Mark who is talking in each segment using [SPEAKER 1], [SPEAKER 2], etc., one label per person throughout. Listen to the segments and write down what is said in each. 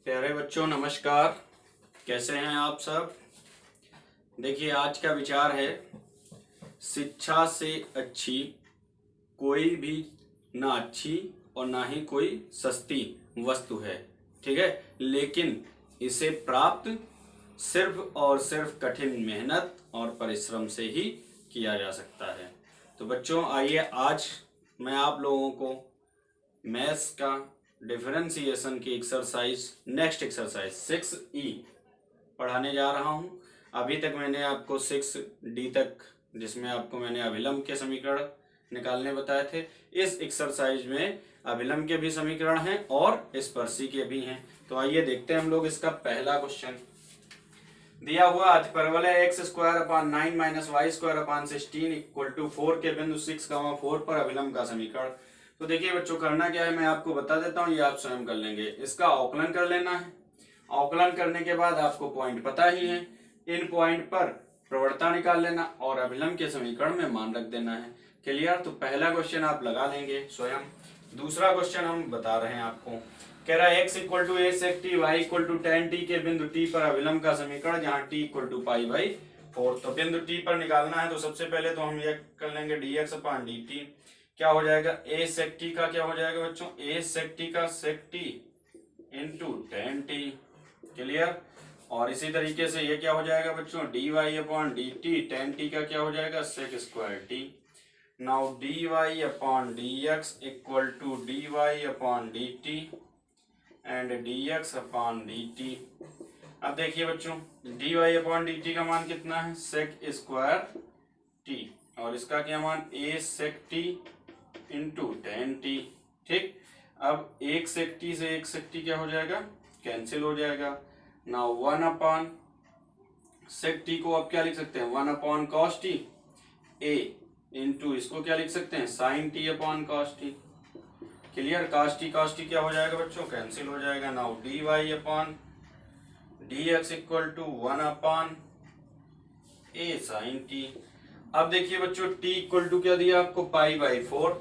[SPEAKER 1] प्यारे बच्चों नमस्कार। कैसे हैं आप सब। देखिए आज का विचार है, शिक्षा से अच्छी कोई भी ना अच्छी और ना ही कोई सस्ती वस्तु है। ठीक है, लेकिन इसे प्राप्त सिर्फ और सिर्फ कठिन मेहनत और परिश्रम से ही किया जा सकता है। तो बच्चों आइए आज मैं आप लोगों को मैथ्स का डिफरेंशिएशन की एक्सरसाइज नेक्स्ट एक्सरसाइज 6E पढ़ाने जा रहा हूं। अभी तक मैंने आपको 6D तक, जिसमें आपको मैंने अभिलंब के समीकरण निकालने बताए थे। इस एक्सरसाइज में अभिलंब के भी समीकरण हैं और स्पर्शी के भी हैं। तो आइए देखते हैं हम लोग इसका पहला क्वेश्चन। दिया हुआ अतिपरवलय x² / 9 - y² / 16 = 4 के बिंदु 6,4 पर अभिलंब का समीकरण। तो देखिए बच्चों करना क्या है, मैं आपको बता देता हूँ, ये आप स्वयं कर लेंगे। इसका अवकलन कर लेना है। अवकलन करने के बाद आपको पॉइंट पता ही है, इन पॉइंट पर प्रवणता निकाल लेना और अभिलंब के समीकरण में मान रख देना है। क्लियर। तो पहला क्वेश्चन आप लगा लेंगे स्वयं। दूसरा क्वेश्चन हम बता रहे हैं आपको, कह रहा है x = a sec t, y = tan t के बिंदु t पर अभिलंब का समीकरण, जहाँ t = π/4। तो बिंदु t पर निकालना है। तो सबसे पहले तो हम ये कर लेंगे dx/dt। क्या हो जाएगा, a sec t का क्या हो जाएगा बच्चों, a sec t का sec t into tan t। Clear. और इसी तरीके से ये क्या हो जाएगा बच्चों, dy/dt, tan t का क्या हो जाएगा sec² t। Now dy/dx = dy/dt and dx/dt। अब देखिए बच्चों dy/dt का मान कितना है, sec² t, और इसका क्या मान a sec t into tan t। ठीक। अब एक sec t से एक sec t क्या हो जाएगा, कैंसिल हो जाएगा। नाउ 1 sec t को आप क्या लिख सकते हैं, 1 cos t a इंटू इसको क्या लिख सकते हैं, sin t/cos t। Clear. cos t क्या हो जाएगा बच्चों, कैंसिल हो जाएगा। Now dy/dx = 1 a sin t। अब देखिए बच्चों t = क्या दिया आपको, π/4।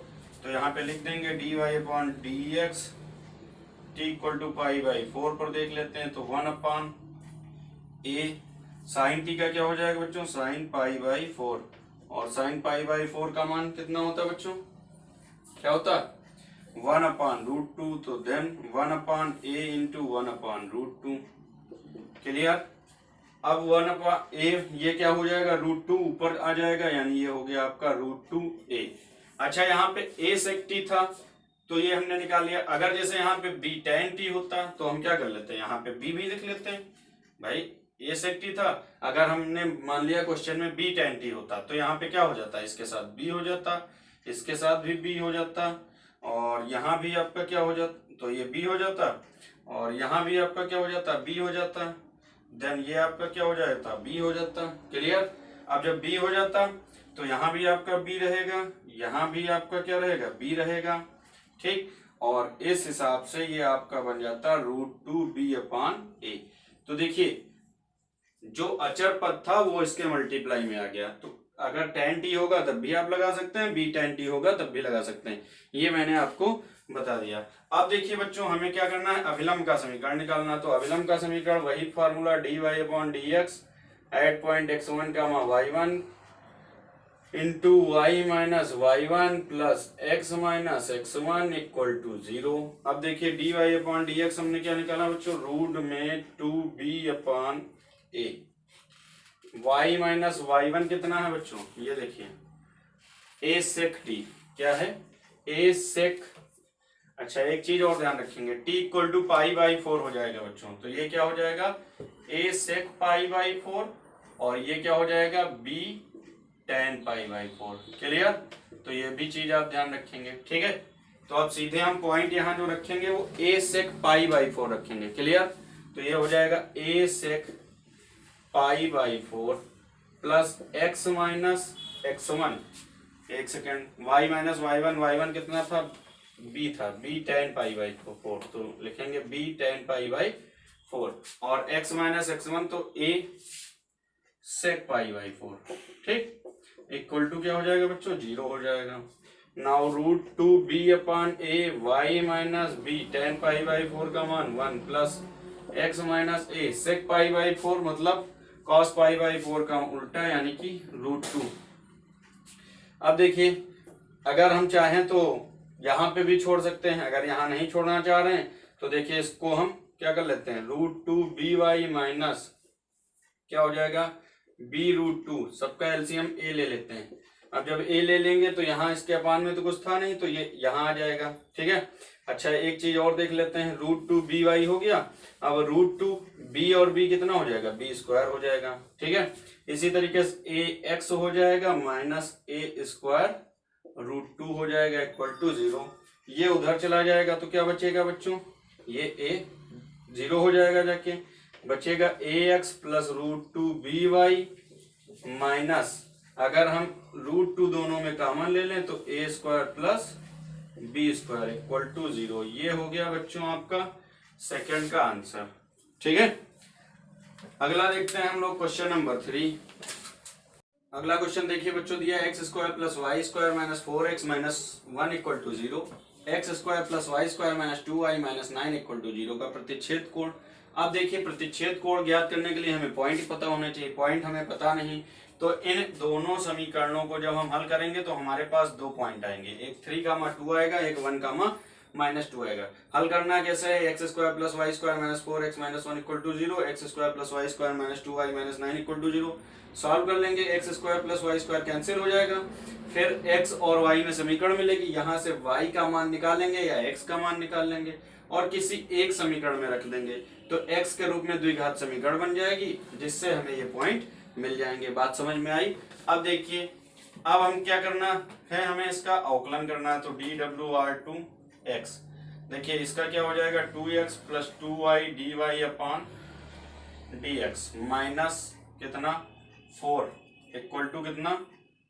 [SPEAKER 1] तो यहाँ पे लिख देंगे dy/dx t = π/4 पर देख लेते हैं। तो 1 a sin t का क्या हो जाएगा बच्चों, sin π/4। और sin π/4 का मान कितना होता है बच्चों, क्या होता है 1/√2। तो देन 1/a इंटू 1/√2। क्लियर। अब 1/a ये क्या हो जाएगा, √2 ऊपर आ जाएगा, यानी ये हो गया आपका √2a। अच्छा यहाँ पे a sec t था तो ये हमने निकाल लिया। अगर जैसे यहाँ पे b tan t होता तो हम क्या कर लेते हैं, यहाँ पे b भी लिख लेते हैं। भाई a sec t था, अगर हमने मान लिया क्वेश्चन में b tan t होता तो यहाँ पे क्या हो जाता, इसके साथ b हो जाता, इसके साथ भी b हो जाता, और यहाँ भी आपका क्या हो जाता, तो ये b हो जाता, और यहाँ भी आपका क्या हो जाता, b हो जाता। देन ये आपका क्या हो जाता, b हो जाता। क्लियर। अब जब b हो जाता तो यहाँ भी आपका b रहेगा, यहाँ भी आपका क्या रहेगा, b रहेगा। ठीक। और इस हिसाब से ये आपका बन जाता √2b/a। तो देखिए जो अचर पद था वो इसके मल्टीप्लाई में आ गया। तो अगर tan t होगा तब भी आप लगा सकते हैं, b tan t होगा तब भी लगा सकते हैं। ये मैंने आपको बता दिया। अब देखिए बच्चों हमें क्या करना है, अभिलंब का समीकरण निकालना। तो अभिलंब का समीकरण वही formula dy/dx at point x1, y1 into y-y1 plus x - x1 = 0। अब देखिए dy/dx हमने क्या निकाला बच्चों, रूट में 2b/a। y - y1 कितना है बच्चों, ये देखिए a sec t क्या है, a sec। अच्छा एक चीज और ध्यान रखेंगे, t = π/4 हो जाएगा बच्चों। तो ये क्या हो जाएगा, a sec π/4, और ये क्या हो जाएगा, b tan π/4। क्लियर। तो ये भी चीज आप ध्यान रखेंगे। ठीक है। तो अब सीधे हम पॉइंट यहाँ जो रखेंगे वो a sec π/4 रखेंगे। क्लियर। तो ये हो जाएगा a sec π/4 plus x - x1, एक सेकेंड, y - y1 कितना था, b था, b tan π/4। तो लिखेंगे b tan π/4, और x - x1 तो a sec π/4। ठीक। इक्वल टू क्या हो जाएगा बच्चों, 0 हो जाएगा। Now √2b/a y - b tan π/4 का मान 1 plus x minus a sec pi by 4 मतलब कॉस पाई बाई 4 का उल्टा यानी कि √2। अब देखिए अगर हम चाहें तो यहाँ पे भी छोड़ सकते हैं, अगर यहाँ नहीं छोड़ना चाह रहे हैं तो देखिए इसको हम क्या कर लेते हैं, √2 by माइनस क्या हो जाएगा b√2, सबका एलसीएम a ले लेते हैं। अब जब a ले लेंगे तो यहाँ इसके अपान में तो कुछ था नहीं तो ये यहाँ आ जाएगा, ठीक है। अच्छा एक चीज और देख लेते हैं, √2 by हो गया, अब √2 b और b कितना हो जाएगा, b² हो जाएगा, ठीक है। इसी तरीके से ax हो जाएगा माइनस a² √2 हो जाएगा इक्वल टू 0। ये उधर चला जाएगा तो क्या बचेगा बच्चों, ये a 0 हो जाएगा, जाके बचेगा ax प्लस √2 by माइनस अगर हम √2 दोनों में कॉमन ले लें तो a² plus b² equal to 0। ये हो गया बच्चों आपका सेकंड का आंसर, ठीक है। अगला देखते हैं हम लोग क्वेश्चन नंबर 3। अगला क्वेश्चन देखिए बच्चों, दिया x² plus y² minus 4x minus 1 equal to 0, x² plus y² minus 2y minus 9 equal to 0 का प्रतिच्छेद कोण। अब देखिए प्रतिच्छेद कोण ज्ञात करने के लिए हमें पॉइंट पता होने चाहिए, पॉइंट हमें पता नहीं, तो इन दोनों समीकरणों को जब हम हल करेंगे तो हमारे पास दो पॉइंट आएंगे, एक 3, 2 आएगा, एक 1, -2 आएगा। हल करना कैसे है, x² plus y² minus 4x minus 1 equal to 0, x² plus y² minus 2y minus 9 equal to 0। Solve कर लेंगे, x² प्लस y² कैंसिल हो जाएगा, फिर x और y में समीकरण मिलेगी, यहाँ से y का मान निकालेंगे या x का मान निकाल लेंगे और किसी एक समीकरण में रख देंगे तो x के रूप में द्विघात समीकरण बन जाएगी, जिससे हमें ये पॉइंट मिल जाएंगे। बात समझ में आई। अब देखिए अब हम क्या करना है, हमें इसका अवकलन करना है, तो dWr2x देखिए इसका क्या हो जाएगा 2x plus 2y dy upon dx minus कितना 4 इक्वल टू कितना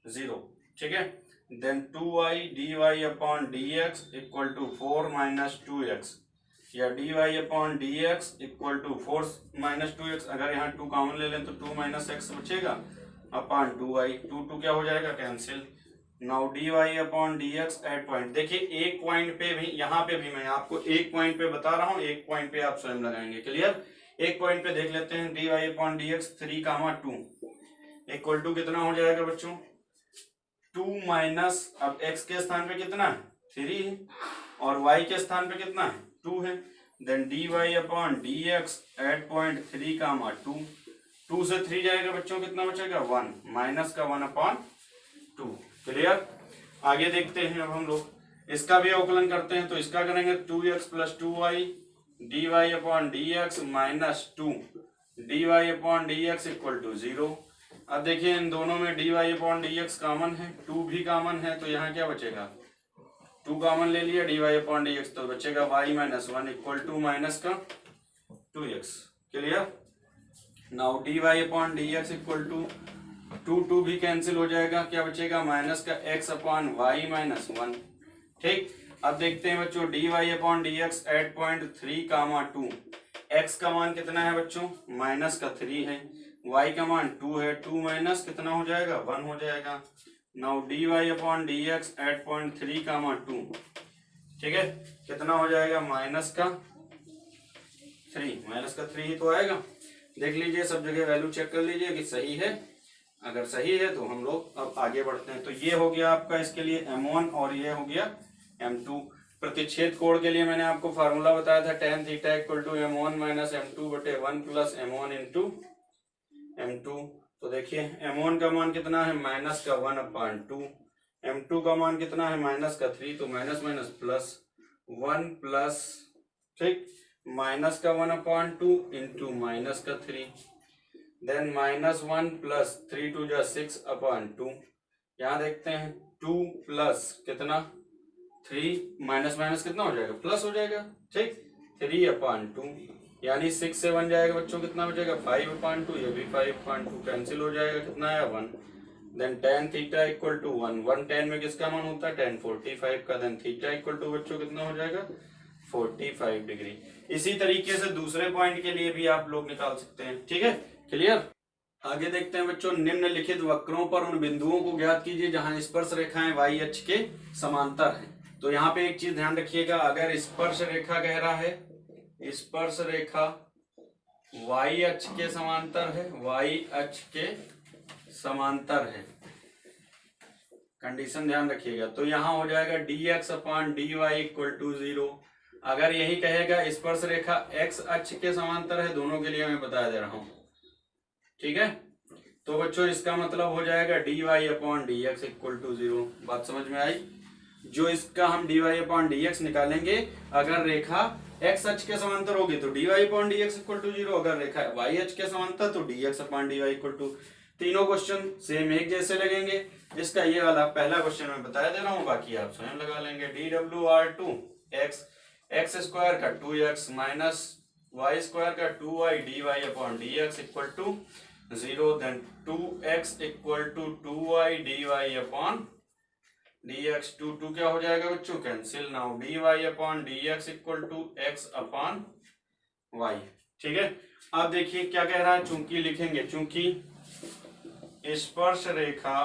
[SPEAKER 1] 0, ठीक है। Then 2y dy upon dx equal to 4 minus 2x या dy upon dx equal to 4 minus 2x, अगर यहाँ 2 कॉमन ले लें तो 2 माइनस x बचेगा अपॉन 2y, 2 क्या हो जाएगा cancel. Now dy upon dx at point, देखिए एक पॉइंट पे भी, यहाँ पे भी मैं आपको एक पॉइंट पे बता रहा हूँ, एक पॉइंट पे आप स्वयं लगाएंगे, क्लियर। एक पॉइंट पे देख लेते हैं, dy upon dx 3, 2 equal to कितना हो जाएगा बच्चों 2 माइनस, अब x के स्थान पे कितना है 3 है और y के स्थान पे कितना है 2 है, then dy upon dx at point 3, 2, 2 से 3 जाएगा बच्चों, कितना बचेगा 1 माइनस का 1 अपॉन 2, क्लियर। आगे देखते हैं, अब हम लोग इसका भी अवकलन करते हैं, तो इसका करेंगे 2x plus 2y dy upon dx minus 2 dy upon dx equal to 0। अब देखिए इन दोनों में dy अपॉन dx कॉमन है, 2 भी कॉमन है, तो यहाँ क्या बचेगा 2 कॉमन ले लिया dy अपॉन dx, तो बचेगा y minus 1 equal to minus का 2x, clear. Now dy upon dx equal to 2 भी कैंसिल हो जाएगा, क्या बचेगा माइनस का x अपॉन y माइनस 1, ठीक। अब देखते हैं बच्चों dy upon dx at point 3, 2, x का मान कितना है बच्चों माइनस का 3 है, y का मान 2 है, 2 माइनस कितना हो जाएगा 1 हो जाएगा। Now dy upon dx at point 3, 2, ठीक है, कितना हो जाएगा माइनस का 3 ही तो आएगा। देख लीजिए सब जगह वैल्यू चेक कर लीजिए कि सही है, अगर सही है तो हम लोग अब आगे बढ़ते हैं। तो ये हो गया आपका इसके लिए m1 और ये हो गया m2। प्रतिच्छेद कोण के लिए मैंने आपको फार्मूला बताया था tan theta equal to m1 minus m2 बटे 1 प्लस m1 इंटू m2। तो देखिए m1 का मान कितना है माइनस का 1 अपॉन 2, m2 का मान कितना है माइनस का 3, तो माइनस माइनस प्लस 1 प्लस, ठीक, माइनस का 1 अपॉन 2 इंटू माइनस का 3, देन माइनस 1 प्लस 3 2 जा 6 अपॉन 2। यहाँ देखते हैं 2 प्लस कितना 3 माइनस माइनस कितना हो जाएगा प्लस हो जाएगा, ठीक, 3 अपॉन 2 यानी 6 से 1 जाएगा बच्चों, कितना बचेगा 5 अपॉन 2, ये भी 5 अपॉन 2 कैंसिल हो जाएगा, कितना आया 1। Then tan theta equal to 1 tan में किसका मान होता है tan 45 का, देन थीटा इक्वल टू बच्चों कितना हो जाएगा 45 डिग्री। इसी तरीके से दूसरे पॉइंट के लिए भी आप लोग निकाल सकते हैं, ठीक है, क्लियर। आगे देखते हैं बच्चों, निम्नलिखित वक्रों पर उन बिंदुओं को ज्ञात कीजिए जहां स्पर्श रेखाएं y अक्ष के समांतर हैं। तो यहाँ पे एक चीज ध्यान रखिएगा, अगर स्पर्श रेखा कह रहा है, स्पर्श रेखा y अक्ष के समांतर है, y अक्ष के समांतर है, कंडीशन ध्यान रखिएगा। तो यहां हो जाएगा dx upon dy equal to 0। अगर यही कहेगा स्पर्श रेखा x अक्ष के समांतर है, दोनों के लिए मैं बता दे रहा हूं, ठीक है। तो बच्चों इसका मतलब हो जाएगा dy upon dx equal to 0। बात समझ में आई? जो इसका हम dy अपॉन dx निकालेंगे, अगर रेखा x अक्ष के समांतर होगी तो dy upon dx equal to 0, अगर रेखा y अक्ष के समांतर तो dx upon dy equal to. तीनों क्वेश्चन सेम एक जैसे लगेंगे। इसका ये वाला पहला क्वेश्चन मैं बता दे रहा हूँ, बाकी आप स्वयं लगा लेंगे। dwr2 x स्क्वायर का 2x माइनस y स्क्वायर का 2y dy upon dx equal to 0, then 2x equal to 2y dy upon dx। 2 क्या हो जाएगा बच्चों? Cancel. Now dy upon dx equal to x upon y, ठीक है। अब देखिए क्या कह रहा है, चूंकि लिखेंगे, चूंकि स्पर्श रेखा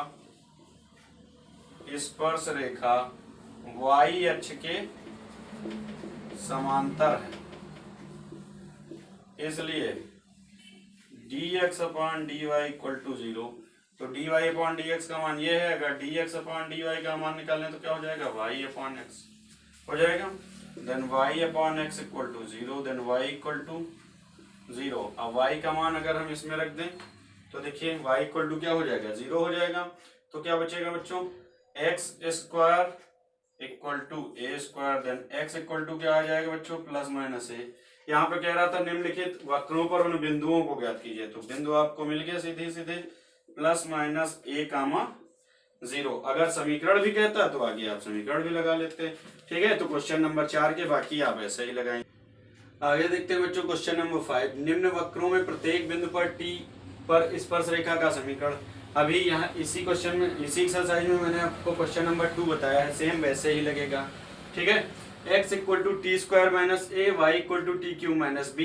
[SPEAKER 1] y अक्ष के समांतर है, इसलिए dx upon dy equal to 0। तो dy अपॉन dx का मान ये है, अगर dx अपॉन dy का मान निकालें तो क्या हो जाएगा? y अपॉन x हो जाएगा। Then y upon x equal to 0, then y equal to 0। अब y का मान अगर हम इसमें रख दें तो देखिए y इक्वल टू क्या हो जाएगा? 0 हो जाएगा। तो क्या बचेगा बच्चों? x square equal to a square, then x equal to क्या आ जाएगा बच्चों? Plus minus a। यहाँ पे कह रहा था निम्नलिखित वक्रों पर उन बिंदुओं को ज्ञात कीजिए, तो बिंदु आपको मिल गया सीधे सीधे प्लस माइनस a कामा 0। अगर समीकरण भी कहता तो आगे आप समीकरण भी लगा लेते, ठीक है। तो क्वेश्चन नंबर 4 के बाकी आप ऐसे ही लगाएंगे। आगे देखते हैं बच्चों क्वेश्चन नंबर 5। निम्न वक्रों में प्रत्येक बिंदु पर t पर स्पर्श रेखा का समीकरण। अभी यहाँ इसी क्वेश्चन में, इसी एक्सरसाइज में मैंने आपको क्वेश्चन नंबर 2 बताया है, सेम वैसे ही लगेगा, ठीक है। x equal to T square minus A, Y equal to T cube minus B.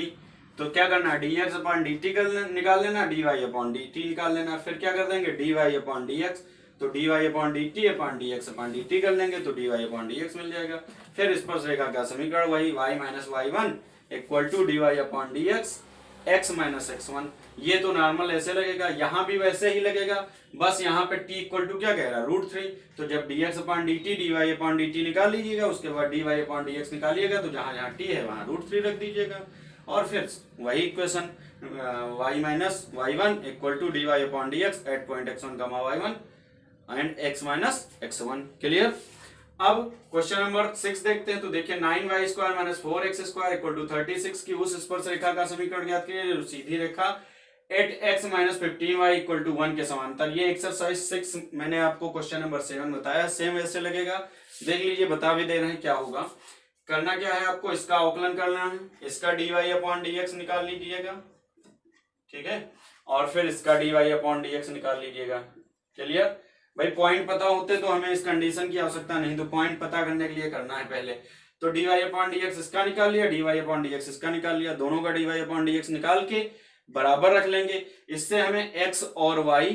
[SPEAKER 1] तो क्या करना है? D X upon D T निकाल लेना, D Y upon D T निकाल लेना। फिर क्या कर देंगे? D Y upon D X, तो D Y upon D T upon D X upon D T कर लेंगे, तो D Y upon D X मिल जाएगा। फिर स्पर्श रेखा का समीकरण वही y minus y one equal to d Y upon D x x minus x one. ये तो नॉर्मल ऐसे लगेगा, यहाँ भी वैसे ही लगेगा, बस यहाँ पे t इक्वल टू क्या कह रहा है? √3। तो जब dx upon dt dy upon dt निकाल लीजिएगा, उसके बाद dy अपॉन dx निकालिएगा, तो जहां जहां t है वहां √3 रख दीजिएगा। और फिर वही equation y minus y one equal to dy upon dx at point x1 comma y1 and x minus x1। Clear? अब क्वेश्चन नंबर 6 देखते हैं। तो देखिए 9y square minus 4x square equal to 36 की उस स्पर्श रेखा का समीकरण ज्ञात कीजिए जो सीधी रेखा 8x minus 15y equal to 1 के समांतर। ये एक्सरसाइज 6 मैंने आपको क्वेश्चन नंबर 7 बताया, सेम ऐसे लगेगा। देख लीजिए, बता भी दे रहे हैं क्या होगा। करना क्या है आपको? इसका अवकलन करना है, इसका dy अपॉन dx निकाल लीजिएगा, ठीक है, और फिर इसका dy अपॉन dx निकाल लीजिएगा। क्लियर? भाई पॉइंट पता होते तो हमें इस कंडीशन की आवश्यकता नहीं, तो पॉइंट पता करने के लिए करना है पहले। तो dy अपॉन dx इसका निकाल लिया, dy अपॉन dx इसका निकाल लिया, दोनों का dy अपॉन dx निकाल के बराबर रख लेंगे। इससे हमें x और y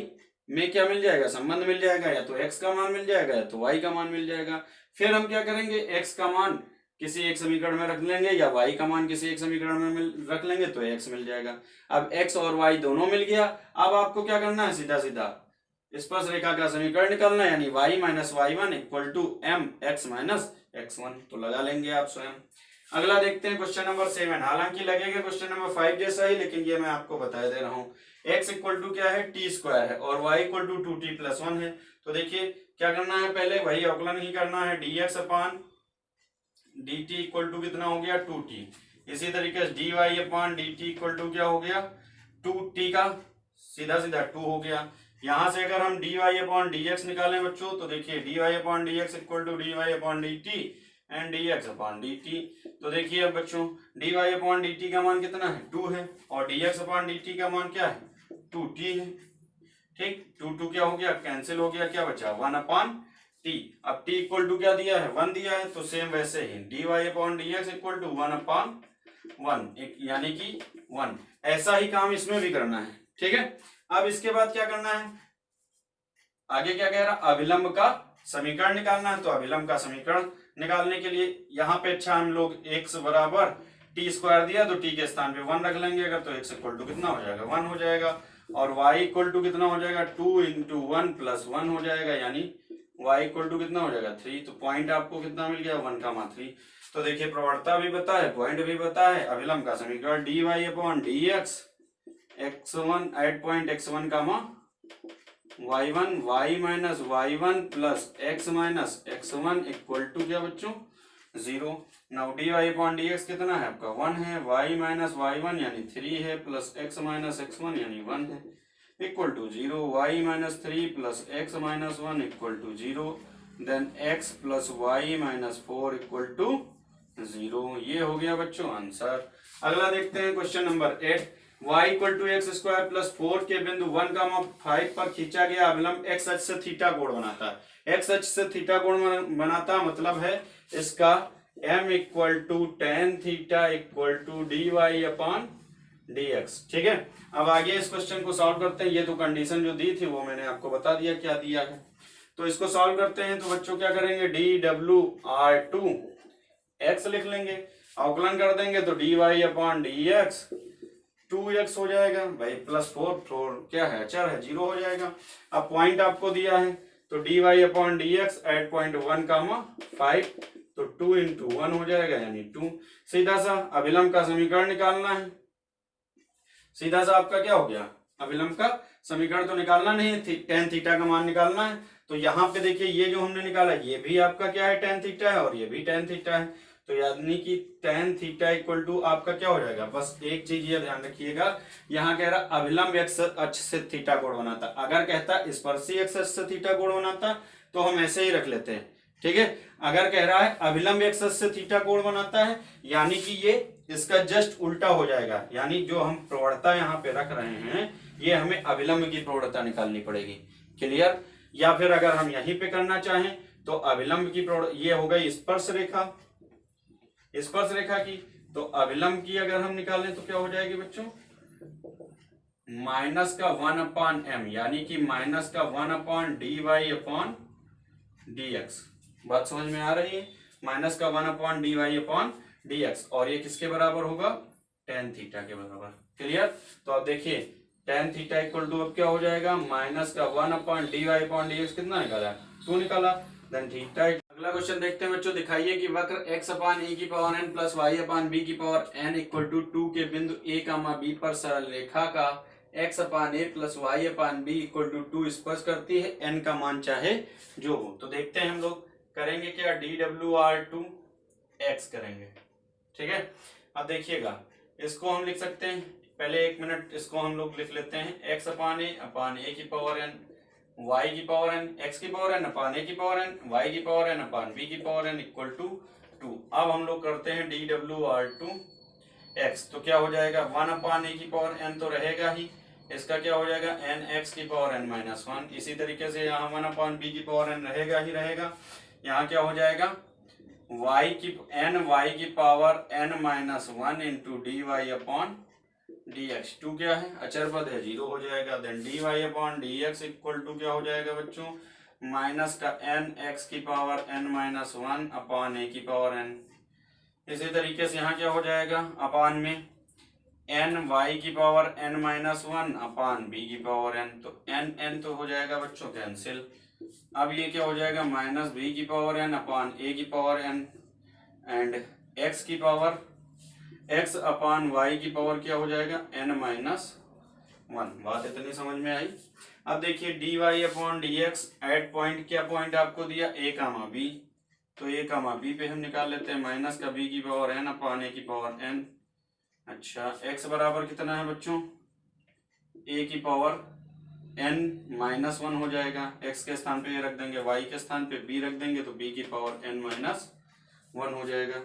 [SPEAKER 1] में क्या मिल जाएगा? संबंध मिल जाएगा, या तो x का मान मिल जाएगा या तो y का मान मिल जाएगा। फिर हम क्या करेंगे? x का मान किसी एक समीकरण में रख लेंगे या y का मान किसी एक समीकरण में रख लेंगे, तो x मिल जाएगा। अब x और y दोनों मिल गया। अब आपको क्या करना है? सीधा सीधा स्पर्श रेखा का समीकरण निकालना है, यानी y minus y one equal to m x minus x one. तो लगा लेंगे आप स्वयं। अगला देखते हैं क्वेश्चन नंबर 7। हालांकि लगेगा क्वेश्चन नंबर 5 जैसा ही, लेकिन ये मैं आपको बता दे रहा हूँ। x इक्वल टू क्या है? टी स्क्वायर है, और y equal to 2t plus 1 है। तो देखिए क्या करना है? पहले वही अवकलन ही करना है। dx upon dt equal to कितना हो गया? 2t। इसी तरीके से dy upon dt equal to क्या हो गया? 2t का सीधा सीधा 2 हो गया। यहां से अगर हम dy अपॉन dx निकालें बच्चों, तो देखिए dy upon dx equal to dy upon dt and dx upon dt। तो देखिए अब बच्चों dy अपॉन dt का मान कितना है? 2 है, और dx अपॉन dt का मान क्या है? 2t है। ठीक, 2 क्या हो गया? कैंसिल हो गया। क्या बचा? 1 अपॉन t। अब t इक्वल टू क्या दिया है? 1 दिया है, तो सेम वैसे ही dy upon dx equal to 1 upon 1, यानी कि 1। ऐसा ही काम इसमें भी करना है, ठीक है। अब इसके बाद क्या करना है? आगे क्या कह रहा? अभिलंब का समीकरण निकालना है। तो अभिलंब का समीकरण निकालने के लिए यहाँ पे अच्छा हम लोग x बराबर टी स्क्वायर दिया तो टी के स्थान पे 1 रख लेंगे अगर, तो x इक्वल टू कितना हो जाएगा 1 हो जाएगा, और y इक्वल टू कितना हो जाएगा 2 इंटू 1 प्लस 1 हो जाएगा, यानी y इक्वल टू कितना हो जाएगा 3। तो पॉइंट आपको कितना मिल गया 1,3। तो देखिए प्रवणता भी पता है, पॉइंट भी पता है, अभिलंब का समीकरण dy upon dx x1 at point x1 y1 y minus y1 plus x minus x1 equal to क्या बच्चों 0। नाउ dy अपॉन dx कितना है आपका 1 है, y माइनस y1 यानी 3 है, प्लस x माइनस x1 यानी 1 है, equal to 0। y minus 3 plus x minus 1 equal to 0, then x plus y minus 4 equal to 0। ये हो गया बच्चों आंसर। अगला देखते हैं question number 8। y equal to x square plus 4 के बिंदु 1,5 पर खींचा गया अभिलंब x अक्ष से थीटा कोण बनाता है। x अक्ष से थीटा कोण बनाता मतलब है इसका m equal to tan theta equal to d Y upon D x. ठीक है, अब आगे इस क्वेश्चन को सॉल्व करते हैं। ये तो कंडीशन जो दी थी वो मैंने आपको बता दिया क्या दिया है, तो इसको सॉल्व करते हैं। तो बच्चों क्या करेंगे dw/2 x लिख लेंगे, अवकलन कर देंगे तो dy अपॉन dx 2x हो जाएगा भाई, प्लस 4 क्या है अचर है 0 हो जाएगा। अब पॉइंट आपको दिया है तो dy upon dx at point 1,5 तो 2 इंटू 1 हो जाएगा यानी 2। सीधा सा अभिलंब का समीकरण निकालना है। सीधा सा आपका क्या हो गया अभिलंब का समीकरण तो निकालना नहीं है, टेन थीटा का मान निकालना है। तो यहाँ पे देखिए ये जो हमने निकाला ये भी आपका क्या है टेन थीटा है और ये भी टेन थीटा है, तो यानी कि टेन थीटा इक्वल टू आपका क्या हो जाएगा। बस एक चीज ये ध्यान रखिएगा, यहाँ कह रहा अभिलंब एक्स अक्ष से थीटा कोण बनाता, अगर कहता स्पर्शी एक्स अक्ष से थीटा कोण बनाता तो हम ऐसे ही रख लेते हैं। ठीक है, अगर कह रहा है अभिलंब एक्स अक्ष से थीटा कोण बनाता है यानी कि ये इसका जस्ट उल्टा हो जाएगा, यानी जो हम प्रवणता यहाँ पे रख रहे हैं ये हमें अभिलंब की प्रवणता निकालनी पड़ेगी। क्लियर, या फिर अगर हम यहीं पे करना चाहें तो अभिलंब की ये हो गई स्पर्श रेखा, स्पर्श रेखा की, तो अभिलंब की अगर हम निकालें तो क्या हो जाएगी बच्चों माइनस का 1/m, यानी कि माइनस का 1/dy अपॉन dx। बात समझ में आ रही है, माइनस का 1/dy अपॉन dx, और ये किसके बराबर होगा टेन थीटा के बराबर। क्लियर, तो अब देखिए टेन थीटा इक्वल टू अब क्या हो जाएगा माइनस का 1/dy अपॉन dx कितना निकाला 2 निकाला, देन थीटा। अगला क्वेश्चन देखते हैं बच्चों, दिखाइए कि वक्र x अपान e की power n plus y upon b की पावर n इक्वल टू 2 के बिंदु a कामा b पर सरल रेखा का x upon a plus y upon b equal to 2 स्पर्श करती है, n का मान चाहे जो हो। तो देखते हैं हम लोग करेंगे क्या dw/2 x करेंगे। ठीक है, अब देखिएगा इसको हम लिख सकते हैं, पहले 1 मिनट इसको हम लोग लिख लेते हैं x अपान a की पावर n y की पावर n, x की पावर n अपान a की पावर n, y की पावर n अपान b की पावर n इक्वल टू 2। अब हम लोग करते हैं dw/2 x, तो क्या हो जाएगा 1 अपान a की पावर n तो रहेगा ही, इसका क्या हो जाएगा n x की पावर n माइनस 1। इसी तरीके से यहाँ 1 अपान b की पावर n रहेगा ही रहेगा, यहाँ क्या हो जाएगा y की power n minus 1 into d Y upon dx। 2 क्या है अचर पद है 0 हो जाएगा, then dy upon dx equal to क्या हो जाएगा बच्चों माइनस का n x की power n minus 1 upon a की पावर n। इसी तरीके से यहाँ क्या हो जाएगा अपान में n y की power n minus 1 upon b की पावर n, तो n तो हो जाएगा बच्चों कैंसिल। अब ये क्या हो जाएगा माइनस b की पावर n अपॉन a की पावर n एंड x की पावर x अपॉन y की पावर क्या हो जाएगा n माइनस 1। बात इतनी समझ में आई। अब देखिए dy upon dx at point, क्या पॉइंट आपको दिया a कामा b, तो a कामा b पे हम निकाल लेते हैं माइनस का b की पावर n अपॉन a की पावर n। अच्छा x बराबर कितना है बच्चों a की पावर n माइनस 1 हो जाएगा, x के स्थान पे a रख देंगे, y के स्थान पे b रख देंगे तो b की पावर n माइनस 1 हो जाएगा।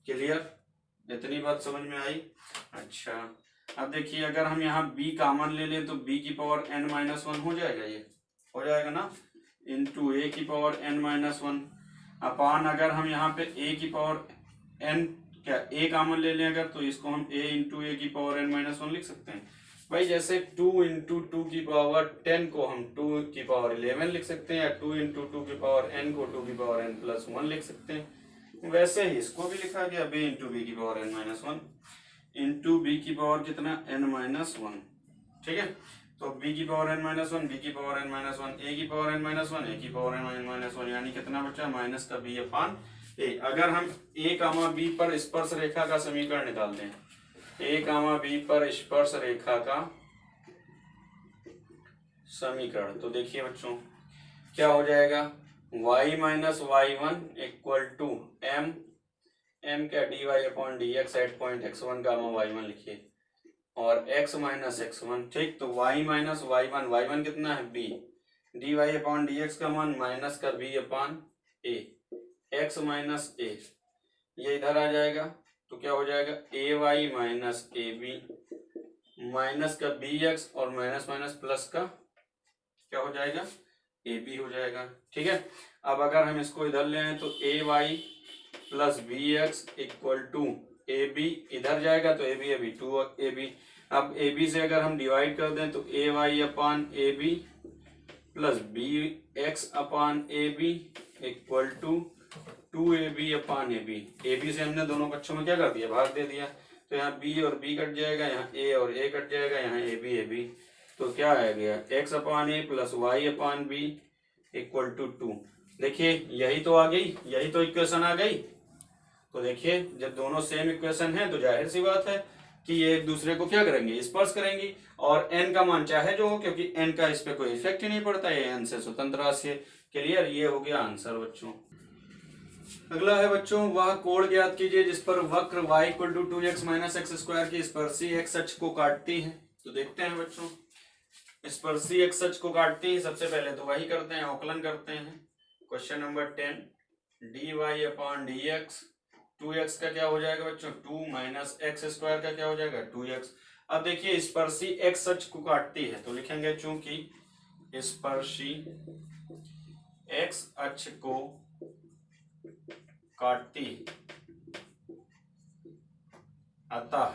[SPEAKER 1] क्लियर, इतनी बात समझ में आई। अच्छा अब देखिए अगर हम यहाँ b कॉमन ले लें तो b की पावर n माइनस 1 हो जाएगा, ये हो जाएगा ना इंटू a की पावर n माइनस 1 अपान, अगर हम यहाँ पे a की पावर n क्या a कॉमन ले लें अगर, तो इसको हम a इंटू a की पावर n माइनस 1 लिख सकते हैं भाई। जैसे 2 इंटू 2 की पावर 10 को हम 2 की पावर 11 लिख सकते हैं, या 2 इंटू 2 की पावर n को 2 की पावर n प्लस 1 लिख सकते हैं। वैसे ही इसको भी लिखा गया b इंटू बी की power n minus one into B की पावर कितना n माइनस वन। ठीक है, तो b की power n minus one, B की power n minus one, a की power n minus one, a की पावर n माइनस वन, यानी कितना बचा माइनस का b अपान a। अगर हम a कामा b पर स्पर्श रेखा का समीकरण निकालते हैं, a कामा b पर स्पर्श रेखा का समीकरण, तो देखिए बच्चों क्या हो जाएगा, y minus y one equal to m क्या dy upon D x at point x1 comma y1 लिखिए, और x माइनस x1। ठीक, तो y माइनस y1 कितना है b, dy upon D x का मान माइनस का b upon a, x minus a, ये इधर आ जाएगा तो क्या हो जाएगा ay minus a b minus का bx और माइनस माइनस प्लस का क्या हो जाएगा ए बी हो जाएगा। ठीक है, अब अगर हम इसको इधर ले आए तो A Y plus B X equal to A B, इधर जाएगा तो A B to A B. अब ए बी से अगर हम डिवाइड कर दें तो A Y upon A B plus B X upon A B equal to to A B upon A B. A B से हमने दोनों पक्षों में क्या कर दिया, भाग दे दिया, तो यहाँ बी और बी कट जाएगा, यहाँ ए और ए कट जाएगा, यहाँ ए बी, तो क्या आ गया x upon a plus y upon b equal to two. देखिए यही तो आ गई, यही तो इक्वेशन आ गई। तो देखिए जब दोनों सेम इक्वेशन है तो जाहिर सी बात है कि ये एक दूसरे को क्या करेंगे, स्पर्श करेंगी, और n का मान चाहे जो हो, क्योंकि n का इस पे कोई इफेक्ट ही नहीं पड़ता है, n से स्वतंत्र राशि है। क्लियर, ये हो गया आंसर बच्चों। अगला है बच्चों, वह कोण ज्ञात कीजिए जिस पर वक्र y equal to 2x minus x square की स्पर्शी x अक्ष को काटती है। तो देखते हैं बच्चों, स्पर्शी x अक्ष को काटती है, सबसे पहले तो वही करते हैं, अवकलन करते हैं। Question number 10, dy upon dx, 2x का क्या हो जाएगा बच्चों 2 माइनस एक्स स्क्वायर का क्या हो जाएगा 2x। अब देखिए स्पर्शी x अक्ष को काटती है तो लिखेंगे चूंकि स्पर्शी x अक्ष को काटती अतः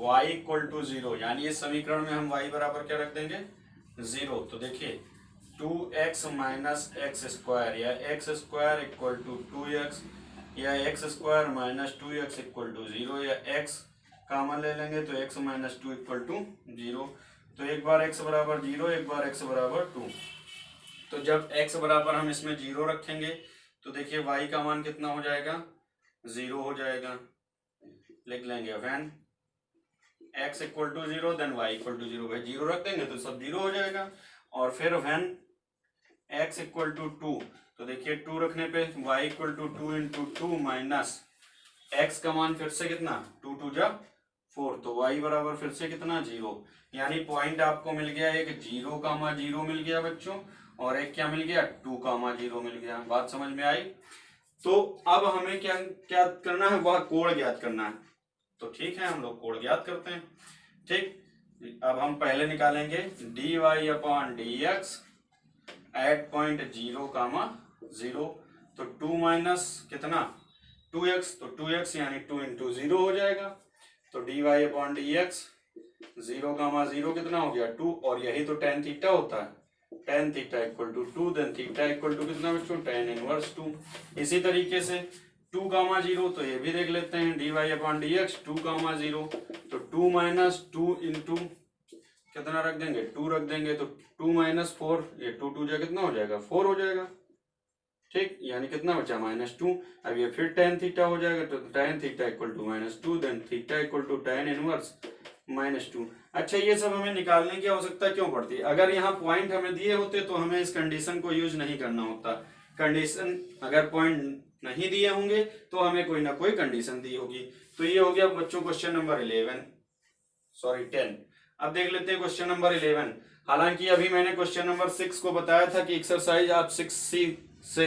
[SPEAKER 1] y इक्वल टू 0, यानी इस समीकरण में हम y बराबर क्या रख देंगे 0। तो देखिए 2x माइनस एक्स स्क्वायर या x square equal to 2x या x square minus 2x equal to 0, या x कॉमन ले लेंगे तो x माइनस 2 इक्वल टू 0। तो एक बार x बराबर 0, एक बार x बराबर 2। तो जब x बराबर हम इसमें 0 रखेंगे तो देखिए y का मान कितना हो जाएगा 0 हो जाएगा। लिख लेंगे when x equal to 0 then y equal to 0। भाई 0 रख देंगे तो सब 0 हो जाएगा। और फिर व्हेन x इक्वल टू 2, तो देखिए 2 रखने पे y equal to 2 into 2 minus x का मान फिर से कितना 2 2 जा 4, तो y बराबर फिर से कितना 0। यानी पॉइंट आपको मिल गया एक 0 कामा 0 मिल गया बच्चों, और एक क्या मिल गया 2 कामा 0 मिल गया। बात समझ में आई? तो अब हमें क्या क्या करना है, वह कोण ज्ञात करना है। तो ठीक है, हम लोग कोण ज्ञात करते हैं। ठीक, अब हम पहले निकालेंगे dy upon dx at point 0 comma 0। तो 2 माइनस कितना 2x, तो 2x यानी 2 इंटू 0 हो जाएगा। तो dy अपॉन dx 0 कामा 0 कितना हो गया 2, और यही तो tan थीटा होता है, tan theta equal to 2, then theta equal to कितना बच्चों tan इनवर्स 2। इसी तरीके से 2 कामा 0, तो ये भी देख लेते हैं dy अपॉन dx 2 कामा 0, तो 2 माइनस 2 इंटू कितना रख देंगे 2 रख देंगे, तो 2 माइनस 4, ये 2 2 जा कितना हो जाएगा 4 हो जाएगा। ठीक, यानी कितना बचा -2। अब ये फिर tan थीटा हो जाएगा, तो tan theta equal to -2, then theta equal to tan inverse -2। अच्छा, ये सब हमें निकालने की आवश्यकता क्यों पड़ती है? अगर यहाँ पॉइंट हमें दिए होते तो हमें इस कंडीशन को यूज नहीं करना होता। कंडीशन अगर पॉइंट नहीं दिए होंगे तो हमें कोई ना कोई कंडीशन दी होगी। तो ये हो गया बच्चों क्वेश्चन नंबर 10। अब देख लेते हैं क्वेश्चन नंबर 11। हालांकि अभी मैंने क्वेश्चन नंबर 6 को बताया था कि एक्सरसाइज आप 6C से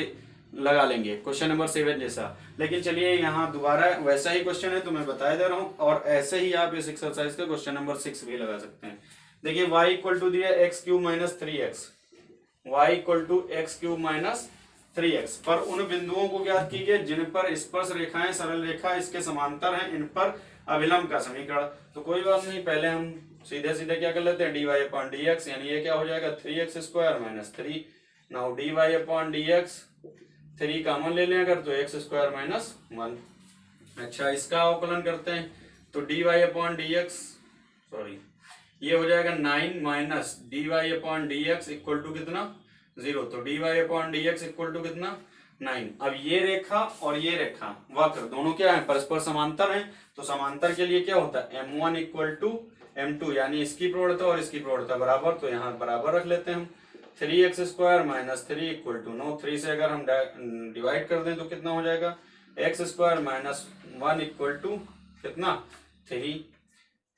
[SPEAKER 1] लगा लेंगे क्वेश्चन नंबर 7 जैसा, लेकिन चलिए यहाँ दोबारा वैसा ही क्वेश्चन है तो मैं बता दे रहा हूँ, और ऐसे ही आप इस एक्सरसाइज का क्वेश्चन नंबर 6 भी लगा सकते हैं। देखिए y इक्वल टू दिया x cube minus 3x, y equal to x cube minus 3x पर उन बिंदुओं को ज्ञात कीजिए जिन पर स्पर्श रेखाएं सरल रेखा इसके समांतर हैं, इन पर अभिलंब का समीकरण। तो कोई बात नहीं, पहले हम सीधे सीधे क्या कर लेते हैं dy अपॉन dx, यानी ये क्या हो जाएगा 3x square minus 3। Now dy upon dx 3 common ले लें अगर तो एक्स स्क्वायर माइनस 1। अच्छा इसका अवकलन करते हैं तो dy upon D x, sorry ये हो जाएगा 9 minus dy upon D x equal to कितना 0। तो dy upon D x equal to कितना 9। अब ये रेखा और ये रेखा वक्र दोनों क्या है, परस्पर समांतर हैं। तो समांतर के लिए क्या होता है m1 इक्वल टू m2, यानी इसकी प्रवणता और इसकी प्रवणता बराबर, तो यहाँ बराबर रख लेते हैं हम। 3x square minus 3 equal to 9, 3 से अगर हम डिवाइड कर दें तो कितना हो जाएगा x square minus 1 equal to कितना 3।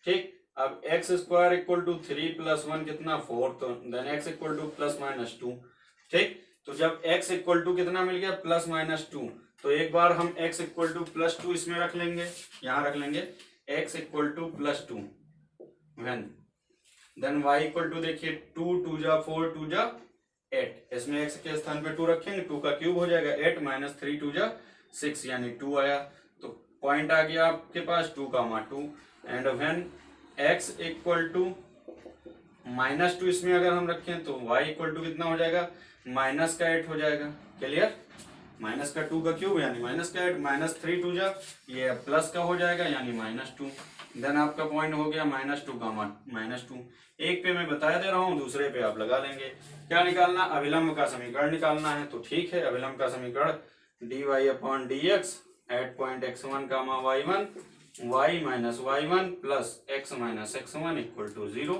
[SPEAKER 1] ठीक, अब x square equal to 3 plus 1 कितना 4, तो then x equal to plus minus 2। ठीक, तो जब x इक्वल टू कितना मिल गया प्लस माइनस 2, तो एक बार हम x इक्वल टू प्लस 2 इसमें रख लेंगे, यहाँ रख लेंगे x equal to plus 2 when then y equal to देखिए 2 2 जा 4 2 जा 8, इसमें x के स्थान पे 2 रखेंगे, 2 का क्यूब हो जाएगा 8 माइनस 3 2 जा 6 यानी 2 आया। तो पॉइंट आ गया आपके पास 2 का 2 and when x equal to minus 2 इसमें अगर हम रखें तो y इक्वल टू कितना हो जाएगा माइनस का 8 हो जाएगा। क्लियर, माइनस का 2 का क्यूब यानी माइनस का 8 माइनस 3 2 जा ये प्लस का हो जाएगा यानी माइनस 2। देन आपका पॉइंट हो गया माइनस 2 का माइनस 2। एक पे मैं बताया दे रहा हूँ, दूसरे पे आप लगा लेंगे। क्या निकालना, अभिलंब का समीकरण निकालना है। तो ठीक है, अभिलंब का समीकरण dy upon D x at point x1 comma y1 y minus y1 plus x minus x1 equal to 0।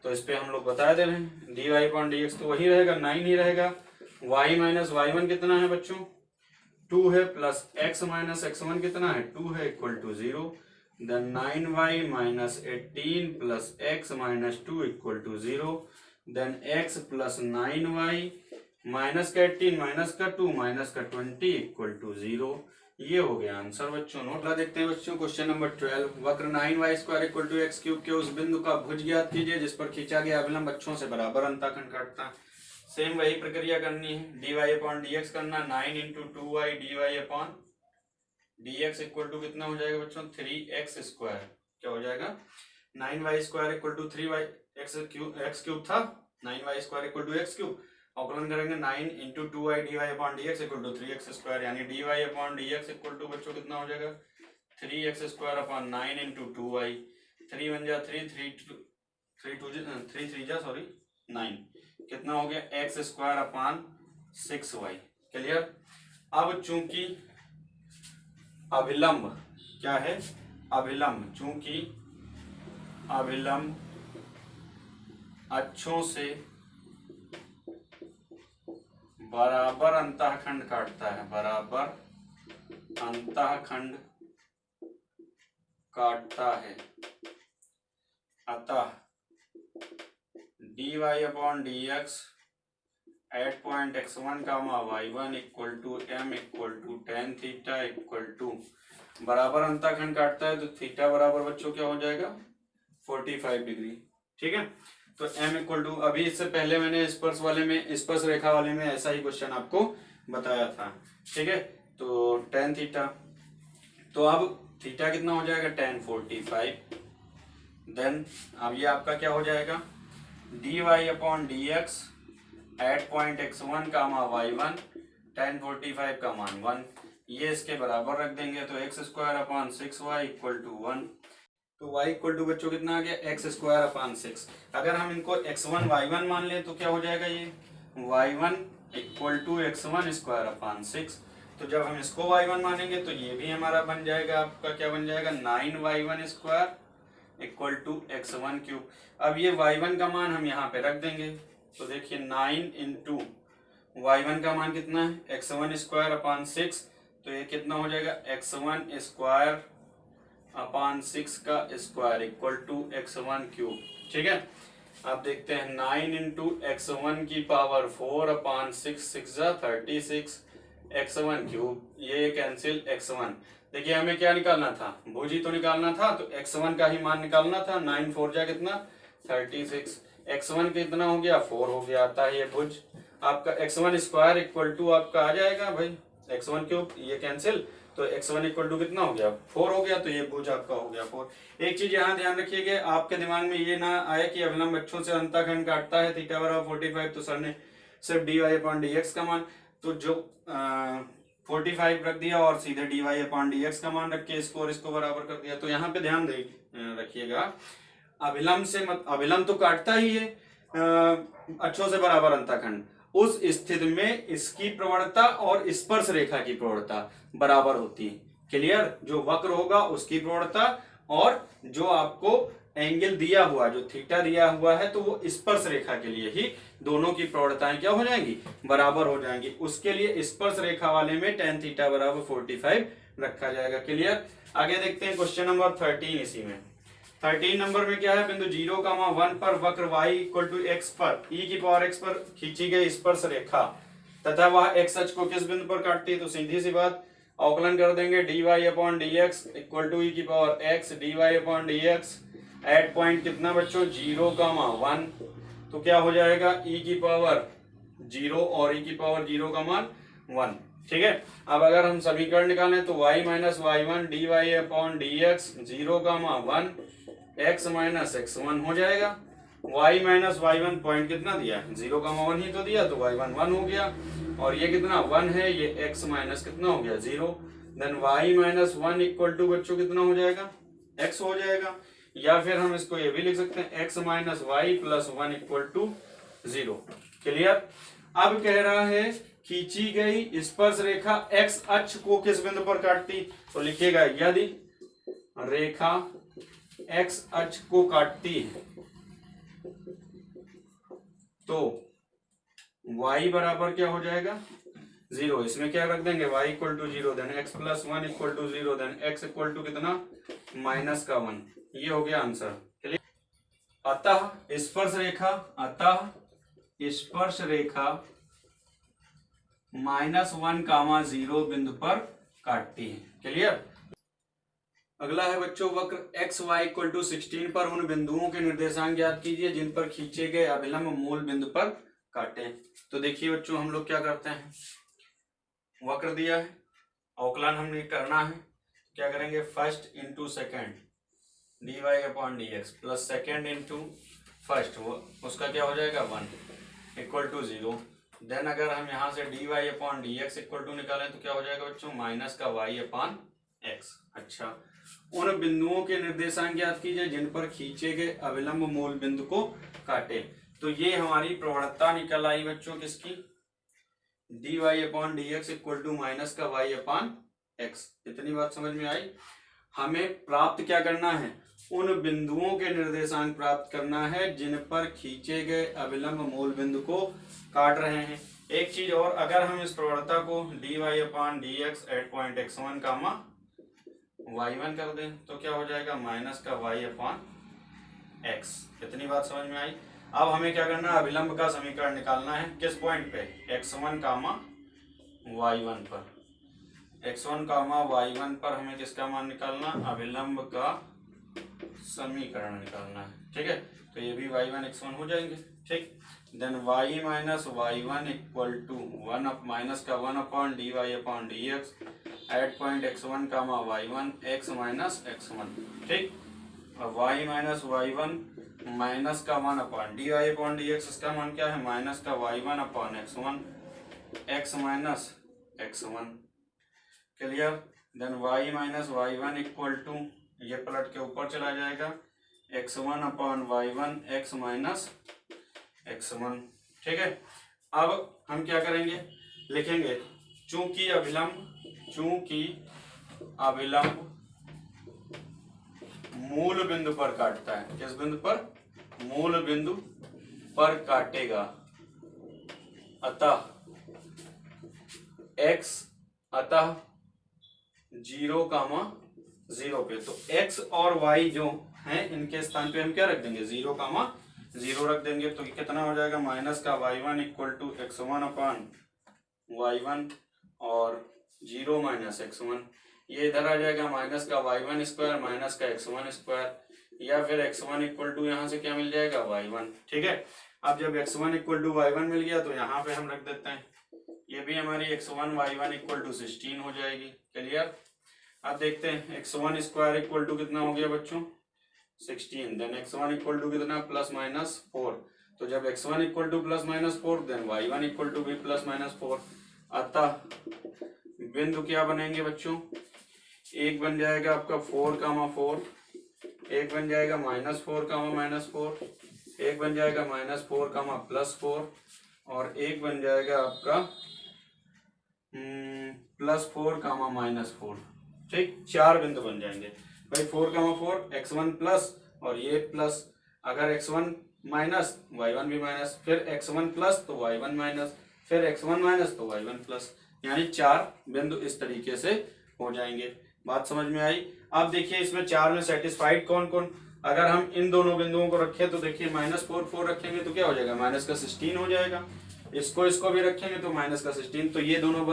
[SPEAKER 1] तो इस पे हम लोग बता दे रहे हैं dy अपॉन डी एक्स तो वही रहेगा 9 ही रहेगा। y माइनस y1 कितना है बच्चों 2 है, प्लस x माइनस x1 कितना है 2 है equal to 0। Then 9y minus 18 plus x minus 2 equal to 0। Then x plus 9y minus का 18 माइनस का 2 माइनस का 20 इक्वल टू 0। ये हो गया आंसर बच्चों। नोट ला देखते हैं बच्चों क्वेश्चन नंबर 12। वक्र 9y square equal to x cube के उस बिंदु का भुज ज्ञात कीजिए जिस पर खींचा गया अभिलंब अक्षों से बराबर अंतःखंड काटता है। सेम वही प्रक्रिया करनी है, dy अपॉन dx करना 9 into 2y dy upon dx equal to कितना हो जाएगा बच्चों 3x स्क्वायर। क्या हो जाएगा 9y square equal to 3y x cube था, 9y square equal to x cube. अवकलन करेंगे 9 into 2y dy upon dx equal to 3x square, यानी dy upon dx equal to बच्चों कितना हो जाएगा 3x square upon 9 into 2y। 3 1 जा 3 3 3 जा सॉरी 9 कितना हो गया x square upon 6y। Clear. अब चूंकि अभिलंब क्या है, अभिलंब चूंकि अभिलंब अक्षों से बराबर अंतःखंड काटता है, बराबर अंतःखंड काटता है, अतः dy upon D x at point x1 comma y1 equal to m equal to tan theta equal to बराबर अंतःखंड काटता है तो थीटा बराबर बच्चों क्या हो जाएगा 45 डिग्री। ठीक है, तो m इक्वल टू अभी इससे पहले मैंने स्पर्श वाले में स्पर्श रेखा वाले में ऐसा ही क्वेश्चन आपको बताया था। ठीक है, तो टेन थीटा, तो अब थीटा कितना हो जाएगा टेन 45। देन अब ये आपका क्या हो जाएगा dy upon D x at point x1 comma y1 tan 45 का मान 1, ये इसके बराबर रख देंगे तो x square upon 6y equal to 1। तो y इक्वल टू बच्चों कितना आ गया x स्क्वायर अपॉन 6। अगर हम इनको x1 y1 मान ले तो क्या हो जाएगा ये y1 equal to x1 square upon 6। तो जब हम इसको y1 मानेंगे तो ये भी हमारा बन जाएगा, आपका क्या बन जाएगा 9y1 square equal to x1 cube. अब ये y1 का मान हम यहाँ पे रख देंगे तो देखिए 9 इंटू y1 का मान कितना है x1 स्क्वायर अपॉन 6, तो ये कितना हो जाएगा x1 स्क्वायर अपॉन 6 का square equal to x1 cube. ठीक है, आप देखते हैं 9 इंटू x1 की पावर 4 अपॉन 6 6 जा 36 x1 क्यूब, ये कैंसिल x1। देखिए हमें क्या निकालना था भुजी तो निकालना था, तो x1 का ही मान निकालना था। 9 4 जा कितना 36, x1 कितना हो गया 4 हो गया, आता है ये भुज आपका x1 स्क्वायर इक्वल टू आपका आ जाएगा भाई x1 क्यूब, ये कैंसिल तो x1 इक्वल टू कितना हो गया 4 हो गया, तो ये भुज आपका हो गया 4। एक चीज यहाँ ध्यान रखिएगा, आपके दिमाग में ये ना आया कि अभिलंब अक्षों से अंतःखंड काटता है थीटा बराबर 45, तो सर ने सिर्फ dy अपॉन dx का मान तो जो 45 रख दिया और सीधे dy अपॉन dx का मान रख के इसको और इसको बराबर कर दिया। तो यहाँ पे ध्यान दे रखिएगा, अभिलंब से अभिलंब तो काटता ही है अक्षों से बराबर अंतःखंड, उस स्थिति में इसकी प्रवणता और स्पर्श रेखा की प्रवणता बराबर होती है। क्लियर? जो वक्र होगा उसकी प्रवणता और जो आपको एंगल दिया हुआ, जो थीटा दिया हुआ है, तो वो स्पर्श रेखा के लिए ही दोनों की प्रवणताएं क्या हो जाएंगी? बराबर हो जाएंगी। उसके लिए स्पर्श रेखा वाले में tan थीटा बराबर 45 रखा जाएगा। क्लियर? आगे देखते हैं क्वेश्चन नंबर 13। इसी में 13 नंबर में क्या है? बिंदु 0,1 पर वक्र y इक्वल टू x पर e⁻x पर खींची गई स्पर्श रेखा तथा वह x अक्ष को किस बिंदु पर काटती है? तो सीधी सी बात, अवकलन कर देंगे dy upon dx equal to e⁻x dy upon dx at point कितना बच्चों? 0,1। तो क्या हो जाएगा? e⁻0 और e⁻0 का मान 1। ठीक है। अब अगर हम समीकरण निकालें तो y minus y1 dy upon dx 0,1 x minus x1 हो जाएगा। y माइनस y1 पॉइंट कितना दिया? 0,1 ही तो दिया, तो y1 1 हो गया और ये कितना 1 है, ये x माइनस कितना हो गया? 0। Then y minus 1 equal to बच्चों कितना हो जाएगा? x हो जाएगा। या फिर हम इसको ये भी लिख सकते हैं x minus y plus 1 equal to 0। Clear? अब कह रहा है खींची गई स्पर्श रेखा x अक्ष को किस बिंदु पर काटती? तो लिखिएगा यदि रेखा x अक्ष को काटती है तो y बराबर क्या हो जाएगा? 0। इसमें क्या रख देंगे? y equal to 0, then x plus 1 equal to 0, then x equal to कितना? माइनस का 1। ये हो गया आंसर। क्लियर? अतः स्पर्श रेखा -1,0 बिंदु पर काटती है। क्लियर? अगला है बच्चों वक्र एक्स वाई इक्वल टू 16 पर उन बिंदुओं के निर्देशांक ज्ञात कीजिए जिन पर खींचे गए अभिलंब मूल बिंदु पर काटे। तो देखिए बच्चों, हम लोग क्या करते हैं, वक्र दिया है, अवकलन हमने करना है। क्या करेंगे? First into second dy upon dx plus second into first, वो उसका क्या हो जाएगा? 1 इक्वल टू 0। देन अगर हम यहाँ से dy upon dx equal to निकालें तो क्या हो जाएगा बच्चों? माइनस का y अपॉन x। अच्छा, उन बिंदुओं के निर्देशांक ज्ञात कीजिए जिन पर खींचे गए अभिलंब मूल बिंदु को काटे। तो ये हमारी प्रवणता निकल आई बच्चों किसकी? dy upon dx equal to minus का y अपॉन x। इतनी बात समझ में आई? हमें प्राप्त क्या करना है? उन बिंदुओं के निर्देशांक प्राप्त करना है जिन पर खींचे गए अभिलंब मूल बिंदु को काट रहे हैं। एक चीज और, अगर हम इस प्रवणता को dy upon dx at point x1 comma y1 कर दें तो क्या हो जाएगा? माइनस का y अपॉन x। इतनी बात समझ में आई? अब हमें क्या करना है? अभिलंब का समीकरण निकालना है। किस पॉइंट पे? x1 कामा y1 पर। x1 कामा y1 पर हमें किसका मान निकालना? अभिलंब का समीकरण निकालना है। ठीक है, तो ये भी y1 x1 हो जाएंगे। ठीक, then y minus y1 equal to 1 minus का 1 upon dy upon dx at point x1 comma y1 x minus x1। ठीक, अब y माइनस y1 माइनस का 1 अपॉन dy अपॉन dx, इसका मान क्या है? माइनस का y1 upon x1 x minus x1। Clear? Then y minus y1 equal to, ये पलट के ऊपर चला जाएगा, x1 upon y1 x minus x1। ठीक है, अब हम क्या करेंगे? लिखेंगे चूंकि अभिलंब मूल बिंदु पर काटता है। किस बिंदु पर? मूल बिंदु पर काटेगा, अतः 0,0 पे, तो x और y जो हैं इनके स्थान पे हम क्या रख देंगे? 0,0 रख देंगे। तो कितना हो जाएगा? माइनस का y1 equal to x1 upon y1 और 0 माइनस x1। ये इधर आ जाएगा माइनस का y1 स्क्वायर माइनस का x1 स्क्वायर, या फिर x1 इक्वल टू यहाँ से क्या मिल जाएगा? y1। ठीक है, अब जब x1 इक्वल टू y1 मिल गया तो यहाँ पे हम रख देते हैं, ये भी हमारी x1 y1 इक्वल टू 16 हो जाएगी। क्लियर? अब देखते हैं x1 स्क्वायर इक्वल टू कितना हो गया बच्चों? 16। देन x1 इक्वल टू कितना? Plus minus 4। तो जब x1 equal to plus minus 4 then y1 equal to भी प्लस माइनस 4। अतः बिंदु क्या बनेंगे बच्चों, एक बन जाएगा आपका 4,4, एक बन जाएगा -4, एक बन जाएगा -4, +4, और एक बन जाएगा आपका +4, -4। ठीक, 4 बिंदु बन जाएंगे भाई। 4,4 x1 प्लस और ये प्लस, अगर x1 माइनस y1 भी माइनस, फिर x1 प्लस तो y1 माइनस, फिर x1 माइनस तो y1 प्लस, यानी 4 बिंदु इस तरीके से हो जाएंगे। बात समझ में आई। अब देखिए इसमें 4 में सेटिस्फाइड कौन कौन, अगर हम इन दोनों बिंदुओं को रखें तो देखिए -4 रखेंगे तो क्या हो जाएगा, -16 हो जाएगा। इसको भी रखेंगे तो -16, तो ये दोनों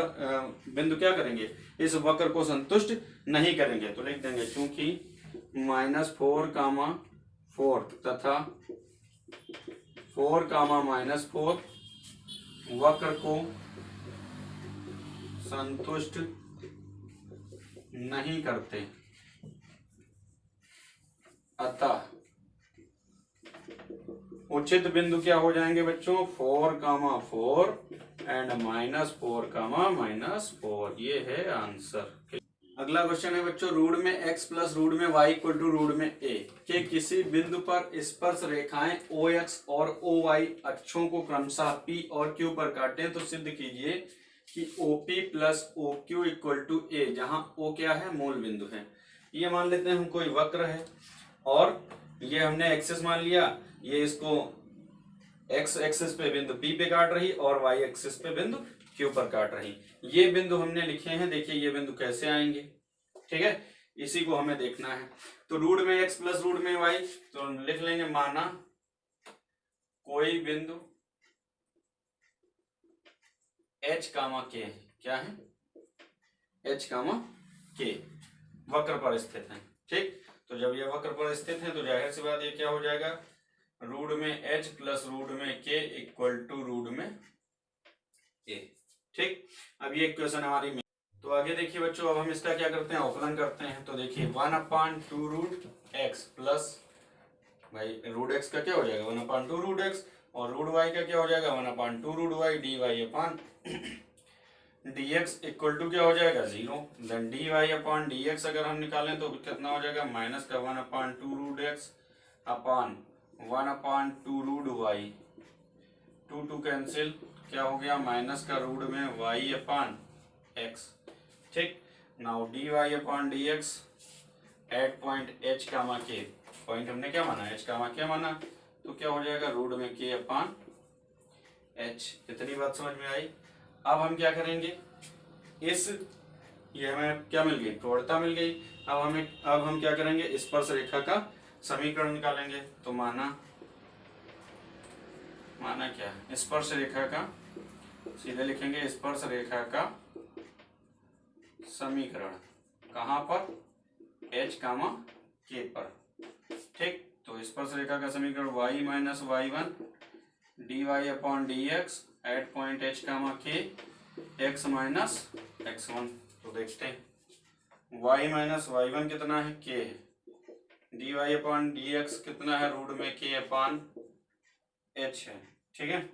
[SPEAKER 1] बिंदु क्या करेंगे, इस वक्र को संतुष्ट नहीं करेंगे। तो लिख देंगे क्योंकि -4, तथा 4, -4 वक्र को संतुष्ट नहीं करते, अतः उचित बिंदु क्या हो जाएंगे बच्चों, 4, एंड -4, -4। ये है आंसर। अगला क्वेश्चन है बच्चों, रूट में x प्लस रूट में y इक्वल टू रूट में a के किसी बिंदु पर स्पर्श रेखाएं OX और OY अक्षों को क्रमशः P और Q पर काटें तो सिद्ध कीजिए कि OP plus OQ equal to a, जहां O क्या है, मूल बिंदु है। ये मान लेते हैं हम कोई वक्र है और ये हमने एक्सिस मान लिया, ये इसको x एक्सिस पे बिंदु P पे काट रही और y एक्सिस पे बिंदु Q पर काट रही। ये बिंदु हमने लिखे हैं, देखिए ये बिंदु कैसे आएंगे, ठीक है, इसी को हमें देखना है। तो रूट में x प्लस रूट में y, तो लिख लेंगे माना कोई बिंदु h, k, क्या है, h, k वक्र पर स्थित है। ठीक, तो जब ये वक्र पर स्थित है तो जाहिर सी बात ये क्या हो जाएगा, रूट में h प्लस रूट में k इक्वल टू रूट में a। ठीक, अब ये क्वेश्चन हमारी में, तो आगे देखिए बच्चों, अब हम इसका क्या करते हैं, अवकलन करते हैं। तो देखिए 1/2 रूट x प्लस, भाई रूट x का क्या हो जाएगा 1/2 रूट x, और रूट y का क्या हो जाएगा 1/2 root y, dx equal to क्या हो जाएगा 0। देन dy/dx अगर हम निकालें तो कितना हो जाएगा, माइनस का 1/2 root x upon 1/2 root y, 2 cancel, क्या हो गया माइनस का रूट में y अपॉन x। ठीक, now dy/dx at point h, k, point हमने क्या माना, h, k माना, तो क्या हो जाएगा रूट में k अपॉन h। इतनी बात समझ में आई। अब हम क्या करेंगे, ये हमें क्या मिल गई, प्रवणता मिल गई। अब हम क्या करेंगे, स्पर्श रेखा का समीकरण निकालेंगे। तो माना क्या, स्पर्श रेखा का, सीधे लिखेंगे स्पर्श रेखा का समीकरण, कहां पर, h, k पर। ठीक, तो स्पर्श रेखा का समीकरण y minus y1 dy/dx at point h, k x minus x1। तो देखते हैं y माइनस y1 कितना है, k है, dy/dx कितना है, रूट में k अपॉन h है। ठीक है,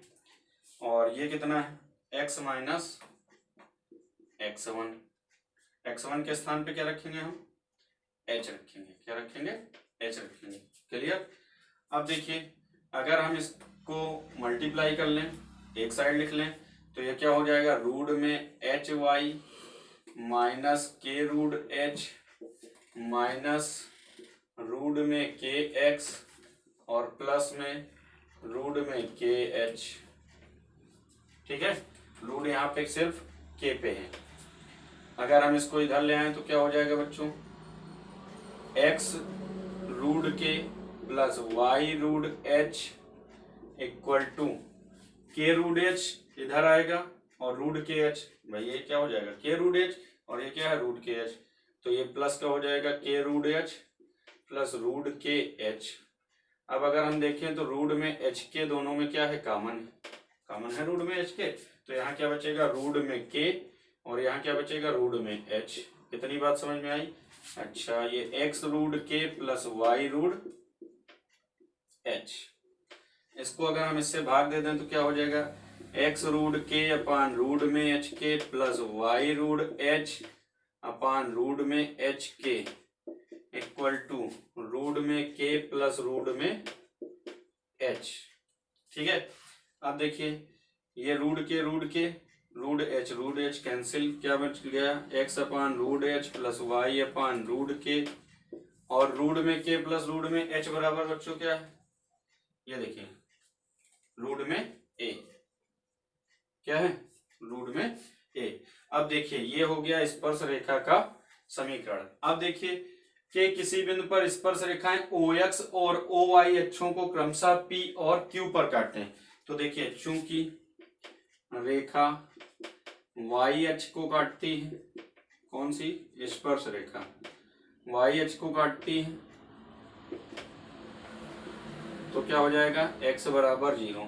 [SPEAKER 1] और ये कितना है, x माइनस x1, x1 के स्थान पे क्या रखेंगे हम, h रखेंगे, क्या रखेंगे, h रखेंगे। क्लियर। अब देखिए अगर हम इसको मल्टीप्लाई कर लें, एक साइड लिख लें, तो ये क्या हो जाएगा, रूट में एच वाई माइनस के रूट एच माइनस रूट में के एक्स और प्लस में रूट में के एच। ठीक है, रूट यहाँ पे सिर्फ के पे है। अगर हम इसको इधर ले आए तो क्या हो जाएगा बच्चों, x root k plus y root h equal to k root h इधर आएगा और रूट के एच, भाई ये क्या हो जाएगा के रूट एच और ये क्या है रूट के एच, तो ये प्लस का हो जाएगा के रूट एच प्लस रूट के एच। अब अगर हम देखें तो रूट में एच के दोनों में क्या है, कॉमन है रूट में एच के, तो यहाँ क्या बचेगा रूट में के और यहाँ क्या बचेगा रूट में एच। इतनी बात समझ में आई। अच्छा, ये x root k plus y root H, इसको अगर हम इससे भाग दे दें तो क्या हो जाएगा, x root k upon root में h k plus y root h upon root में h k equal to root में के प्लस रूट में एच। ठीक है, अब देखिए ये रूट के रूट एच कैंसिल, क्या बच गया x upon root h plus y upon root k और रूट में के प्लस रूट में एच बराबर बच्चों क्या है, ये देखिए रूट में ए, क्या है रूट में ए। अब देखिए ये हो गया स्पर्श रेखा का समीकरण। अब देखिए कि किसी बिंदु पर स्पर्श रेखाएं OX और OY अक्षों को क्रमशः P और Q पर काटें। तो देखिए चूंकि रेखा Y अक्ष को काटती है, कौन सी स्पर्श रेखा Y अक्ष को काटती है, तो क्या हो जाएगा x बराबर 0,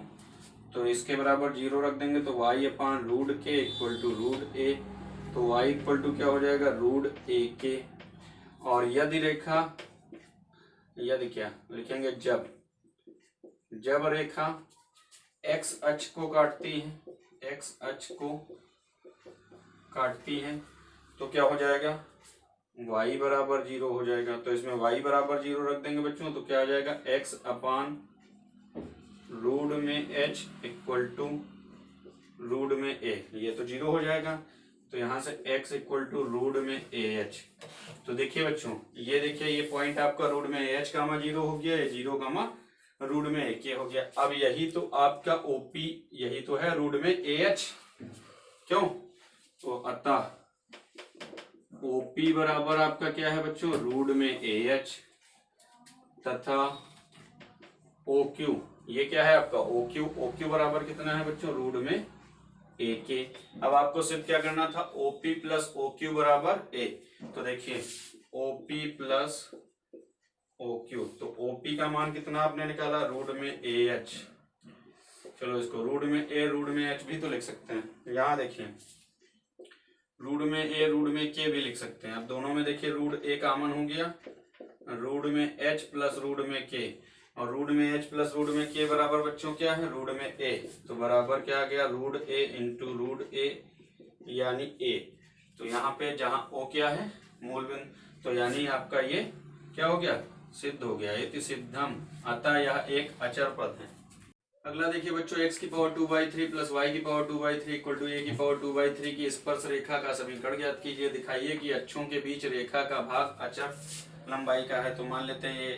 [SPEAKER 1] तो इसके बराबर 0 रख देंगे तो y अपान रूट के इक्वल टू रूट ए, तो y इक्वल टू क्या हो जाएगा रूट ए के। और यदि रेखा, यदि क्या लिखेंगे जब रेखा x अक्ष को काटती है, x अक्ष को काटती है तो क्या हो जाएगा y बराबर 0 हो जाएगा। तो इसमें y बराबर 0 रख देंगे बच्चों, तो क्या आ जाएगा x अपान रूट में h इक्वल टू रूट में a, ये तो 0 हो जाएगा। तो यहाँ से x इक्वल टू रूट में ah। तो देखिए बच्चों ये देखिए ये पॉइंट आपका रूट में ah कामा 0 हो गया, ये 0 कामा रूट में a के हो गया। अब यही तो आपका OP, यही तो है रूट में ah, क्यों, तो अतः OP बराबर आपका क्या है बच्चों रूट में AH तथा OQ, ये क्या है आपका OQ बराबर कितना है बच्चों रूट में AK। अब आपको सिर्फ क्या करना था OP प्लस OQ बराबर A। तो देखिए OP प्लस OQ, तो OP का मान कितना आपने निकाला रूट में AH, चलो इसको रूट में A रूट में H भी तो लिख सकते हैं। यहाँ देखिए रूट में A रूट में K भी लिख सकते हैं। अब दोनों में देखिए रूट A कॉमन हो गया, रूट में H प्लस रूट में K, और रूट में H प्लस रूट में K बराबर बच्चों क्या है रूट में A, तो बराबर क्या आ गया root A into root A यानी A। तो यहाँ पे जहाँ O क्या है मूल बिंदु, तो यानी आपका ये क्या हो गया सिद्ध हो गया, इति सिद्धम, अतः यह एक अचर पद है। अगला देखिए बच्चों x की पावर 2/3 प्लस y की पावर 2/3 इक्वल टू a की पावर 2/3 की स्पर्श रेखा का समीकरण ज्ञात कीजिए। दिखाइए कि अक्षों के बीच रेखा का भाग अचर लंबाई का है। तो मान लेते हैं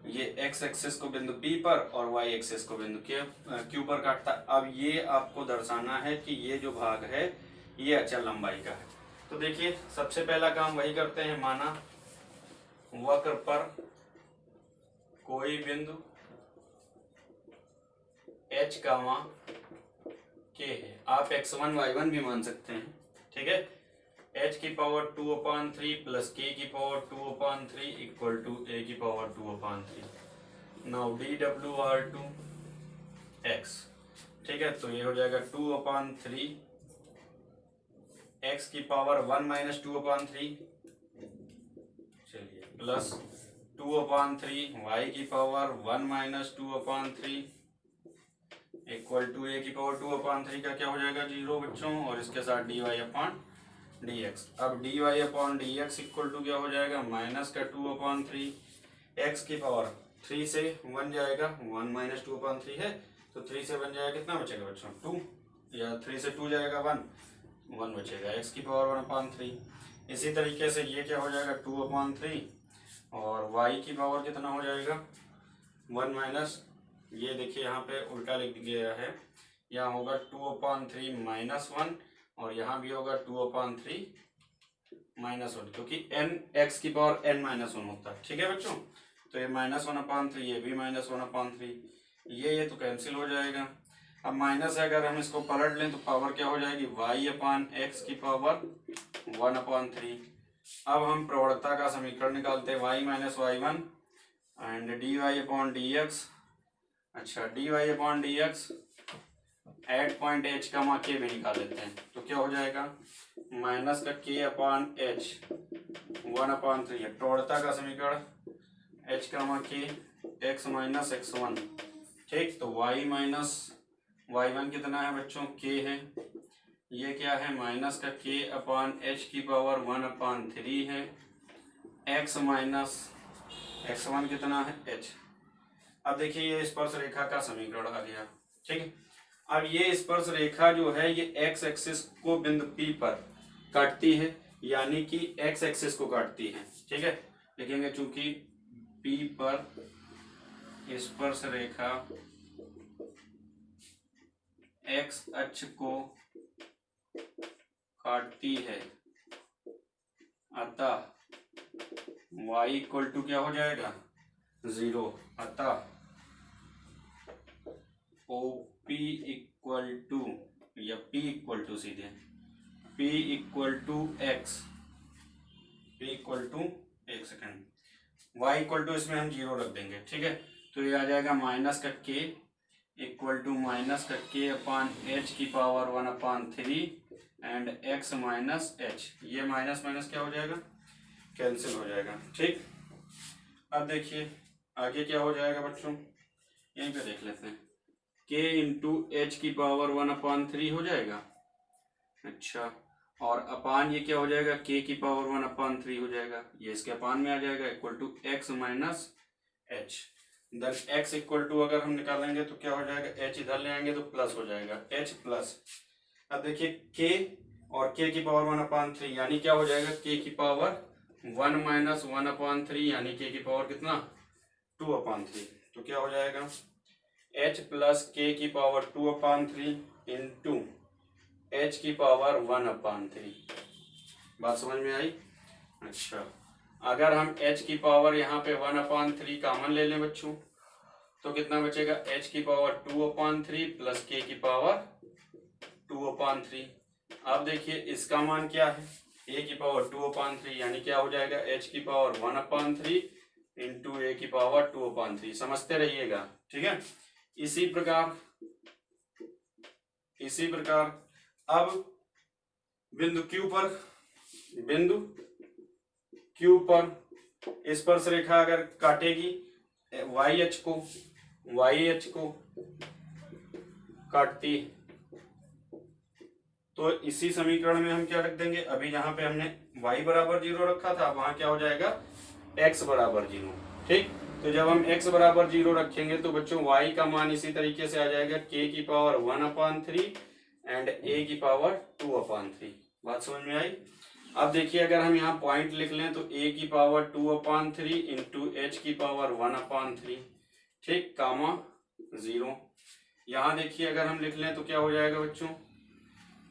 [SPEAKER 1] ये x एक्सिस को बिंदु P पर और y एक्सिस को बिंदु Q पर काटता। अब ये आपको दर्शाना है कि ये जो भाग है ये अचर लंबाई का है। तो देखिए सबसे पहला काम वही करते हैं, माना वक्र पर कोई बिंदु h कामा k है, आप x1 y1 भी मान सकते हैं, ठीक है। h की पावर 2/3 प्लस k की पावर 2/3 इक्वल टू a की पावर 2/3। नाउ dw/2 x, ठीक है, तो ये हो जाएगा 2/3 x की पावर 1 माइनस 2/3, चलिए प्लस 2/3 y की power 1 minus 2/3 equal to a की पावर 2/3 का क्या हो जाएगा 0 बच्चों, और इसके साथ dy/dx। अब dy/dx इक्वल टू क्या हो जाएगा माइनस का 2/3, x की पावर 3 से 1 जाएगा, 1 माइनस 2/3 है तो 3 से 1 जाएगा, कितना बचेगा बच्चों 2, या 3 से 2 जाएगा 1 बचेगा, x की पावर 1/3। इसी तरीके से ये क्या हो जाएगा 2/3 और y की पावर कितना हो जाएगा 1 माइनस, ये देखिए यहाँ पे उल्टा लिख गया है, यहाँ होगा 2/3 माइनस 1 और यहाँ भी होगा 2/3 माइनस 1, क्योंकि n x की पावर n माइनस 1 होता है, ठीक है बच्चों। तो ये -1/3, ये भी -1/3, ये तो कैंसिल हो जाएगा। अब माइनस है, अगर हम इसको पलट लें तो पावर क्या हो जाएगी y/x की पावर 1/3। अब हम प्रवणता का समीकरण निकालते हैं y minus y1 and dy/dx। अच्छा dy/dx एट पॉइंट h का मान k भी निकाल लेते हैं, तो क्या हो जाएगा माइनस का k/h 1/3 है। प्रवणता का समीकरण h का मान k x माइनस x1, ठीक, तो y माइनस y1 कितना है बच्चों, k है, ये क्या है माइनस का k अपान h की पावर 1/3 है, x माइनस x1 कितना है h। अब देखिए ये स्पर्श रेखा का समीकरण आ गया, ठीक है। अब ये स्पर्श रेखा जो है ये x एक्सिस को बिंदु P पर काटती है, यानी कि x एक्सिस को काटती है, ठीक है। लिखेंगे चूंकि P पर स्पर्श रेखा x अक्ष को काटती है, अतः y इक्वल टू क्या हो जाएगा 0, अतः OP इक्वल टू या P इक्वल टू सीधे P equal to x, P equal to एक सेकेंड, y इक्वल टू इसमें हम 0 रख देंगे, ठीक है। तो ये आ जाएगा माइनस का k इक्वल टू माइनस का k अपान h की power 1/3 and x minus h, ये माइनस माइनस क्या हो जाएगा कैंसिल हो जाएगा, ठीक। अब देखिए आगे क्या हो जाएगा बच्चों, यहीं पे देख लेते हैं, k इंटू एच की पावर 1/3 हो जाएगा, अच्छा, और अपान ये क्या हो जाएगा k की पावर 1/3 हो जाएगा, ये इसके अपान में आ जाएगा equal to x minus h। Then x equal to अगर हम निकालेंगे तो क्या हो जाएगा, h इधर ले आएंगे तो प्लस हो जाएगा h प्लस। अब देखिए k और k की पावर 1/3 यानी क्या हो जाएगा k की पावर 1 माइनस 1/3 यानी k की पावर कितना 2/3, तो क्या हो जाएगा h प्लस k की पावर 2/3 इंटू h की पावर 1/3। बात समझ में आई? अच्छा, अगर हम h की पावर यहाँ पे 1/3 कॉमन ले लें बच्चों तो कितना बचेगा, h की पावर 2/3 प्लस k की पावर 2/3। अब देखिए इसका मान क्या है, a की पावर 2/3 यानी क्या हो जाएगा h की पावर 1/3 इंटू a की पावर 2/3। समझते रहिएगा, ठीक है। इसी प्रकार अब बिंदु Q पर स्पर्श रेखा अगर काटेगी y अक्ष को काटती है तो इसी समीकरण में हम क्या रख देंगे, अभी यहाँ पे हमने y बराबर 0 रखा था, वहां क्या हो जाएगा x बराबर 0, ठीक। तो जब हम x बराबर 0 रखेंगे तो बच्चों y का मान इसी तरीके से आ जाएगा k की पावर 1/3 एंड a की पावर 2/3। बात समझ में आई? अब देखिए अगर हम यहाँ पॉइंट लिख लें तो a की पावर 2/3 इंटू h की पावर 1/3, ठीक, कामा 0। यहाँ देखिए अगर हम लिख लें तो क्या हो जाएगा बच्चों,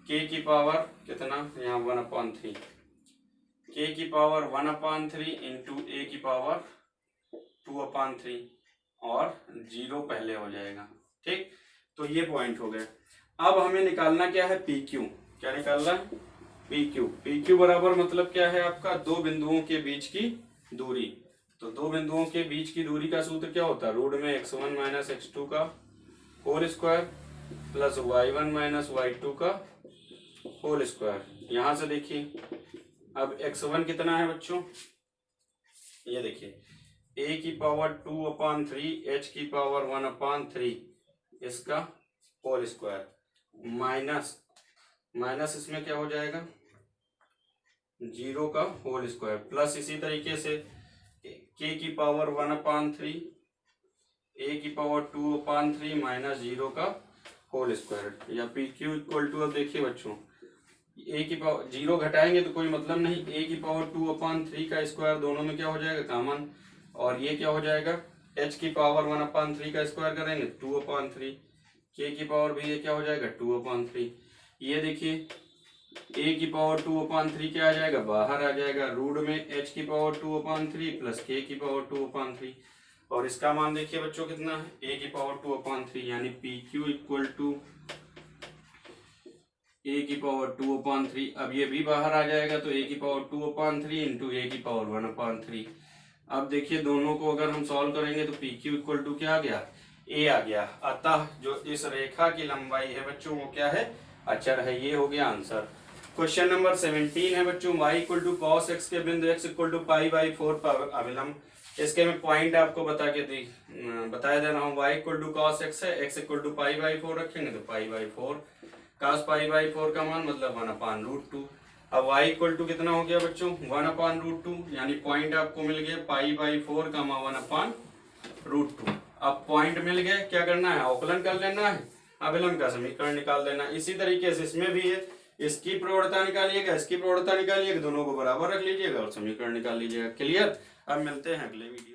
[SPEAKER 1] k की पावर कितना यहाँ 1/3, k की पावर 1/3 इंटू a की पावर 2/3 और 0 पहले हो जाएगा, ठीक। तो ये पॉइंट हो गए। अब हमें निकालना क्या है PQ, क्या निकालना है PQ बराबर मतलब क्या है आपका, दो बिंदुओं के बीच की दूरी। तो दो बिंदुओं के बीच की दूरी का सूत्र क्या होता है, रूट में x1 माइनस x2 का whole square plus y1 minus y2 का होल स्क्वायर। यहां से देखिए अब x1 कितना है बच्चों, ये देखिए a की पावर 2/3 h की पावर 1/3 इसका होल स्क्वायर माइनस इसमें क्या हो जाएगा 0 का होल स्क्वायर प्लस इसी तरीके से k की पावर 1/3 a की पावर 2/3 माइनस 0 का होल स्क्वायर या PQ इक्वल टू, अब देखिए बच्चों a की पावर 0 घटाएंगे तो कोई मतलब नहीं, a की पावर 2/3 का स्क्वायर दोनों में क्या हो जाएगा कॉमन, और ये क्या हो जाएगा h की पावर 1/3 का स्क्वायर करेंगे 2/3, k की पावर भी ये क्या हो जाएगा 2/3। ये देखिए a की पावर 2/3 क्या आ जाएगा, बाहर आ जाएगा, रूट में h की पावर 2/3 प्लस k की पावर 2/3 और इसका मान देखिए बच्चों कितना है a की पावर 2/3 यानी PQ इक्वल टू a की पावर 2/3। अब ये भी बाहर आ जाएगा तो a की पावर 2/3 इंटू a की पावर 1/3। अब देखिए दोनों को अगर हम सॉल्व करेंगे तो PQ इक्वल टू क्या आ गया, a आ गया। अतः जो इस रेखा की लंबाई है बच्चों वो क्या है, अचर है। ये हो गया आंसर। क्वेश्चन नंबर 17 है बच्चों, y equal to cos x के बिंदु x equal to pi by 4 पर अभिलंब इसके मैं पॉइंट आपको बताया दे रहा हूँ। y equal to cos x है, x equal to pi by 4 रखेंगे तो pi by 4, cos pi by 4 का मान मतलब 1/√2। अब y इक्वल टू कितना हो गया बच्चों 1/√2, यानी पॉइंट आपको मिल गया पाई बाई 4 का 1/√2। अब पॉइंट मिल गए, क्या करना है अवकलन कर लेना है, अभिलंब का समीकरण निकाल देना। इसी तरीके से इसमें भी है, इसकी प्रवणता निकालिएगा, इसकी प्रवणता निकालिएगा, दोनों को बराबर रख लीजिएगा और समीकरण निकाल लीजिएगा। क्लियर। अब मिलते हैं अगले वीडियो।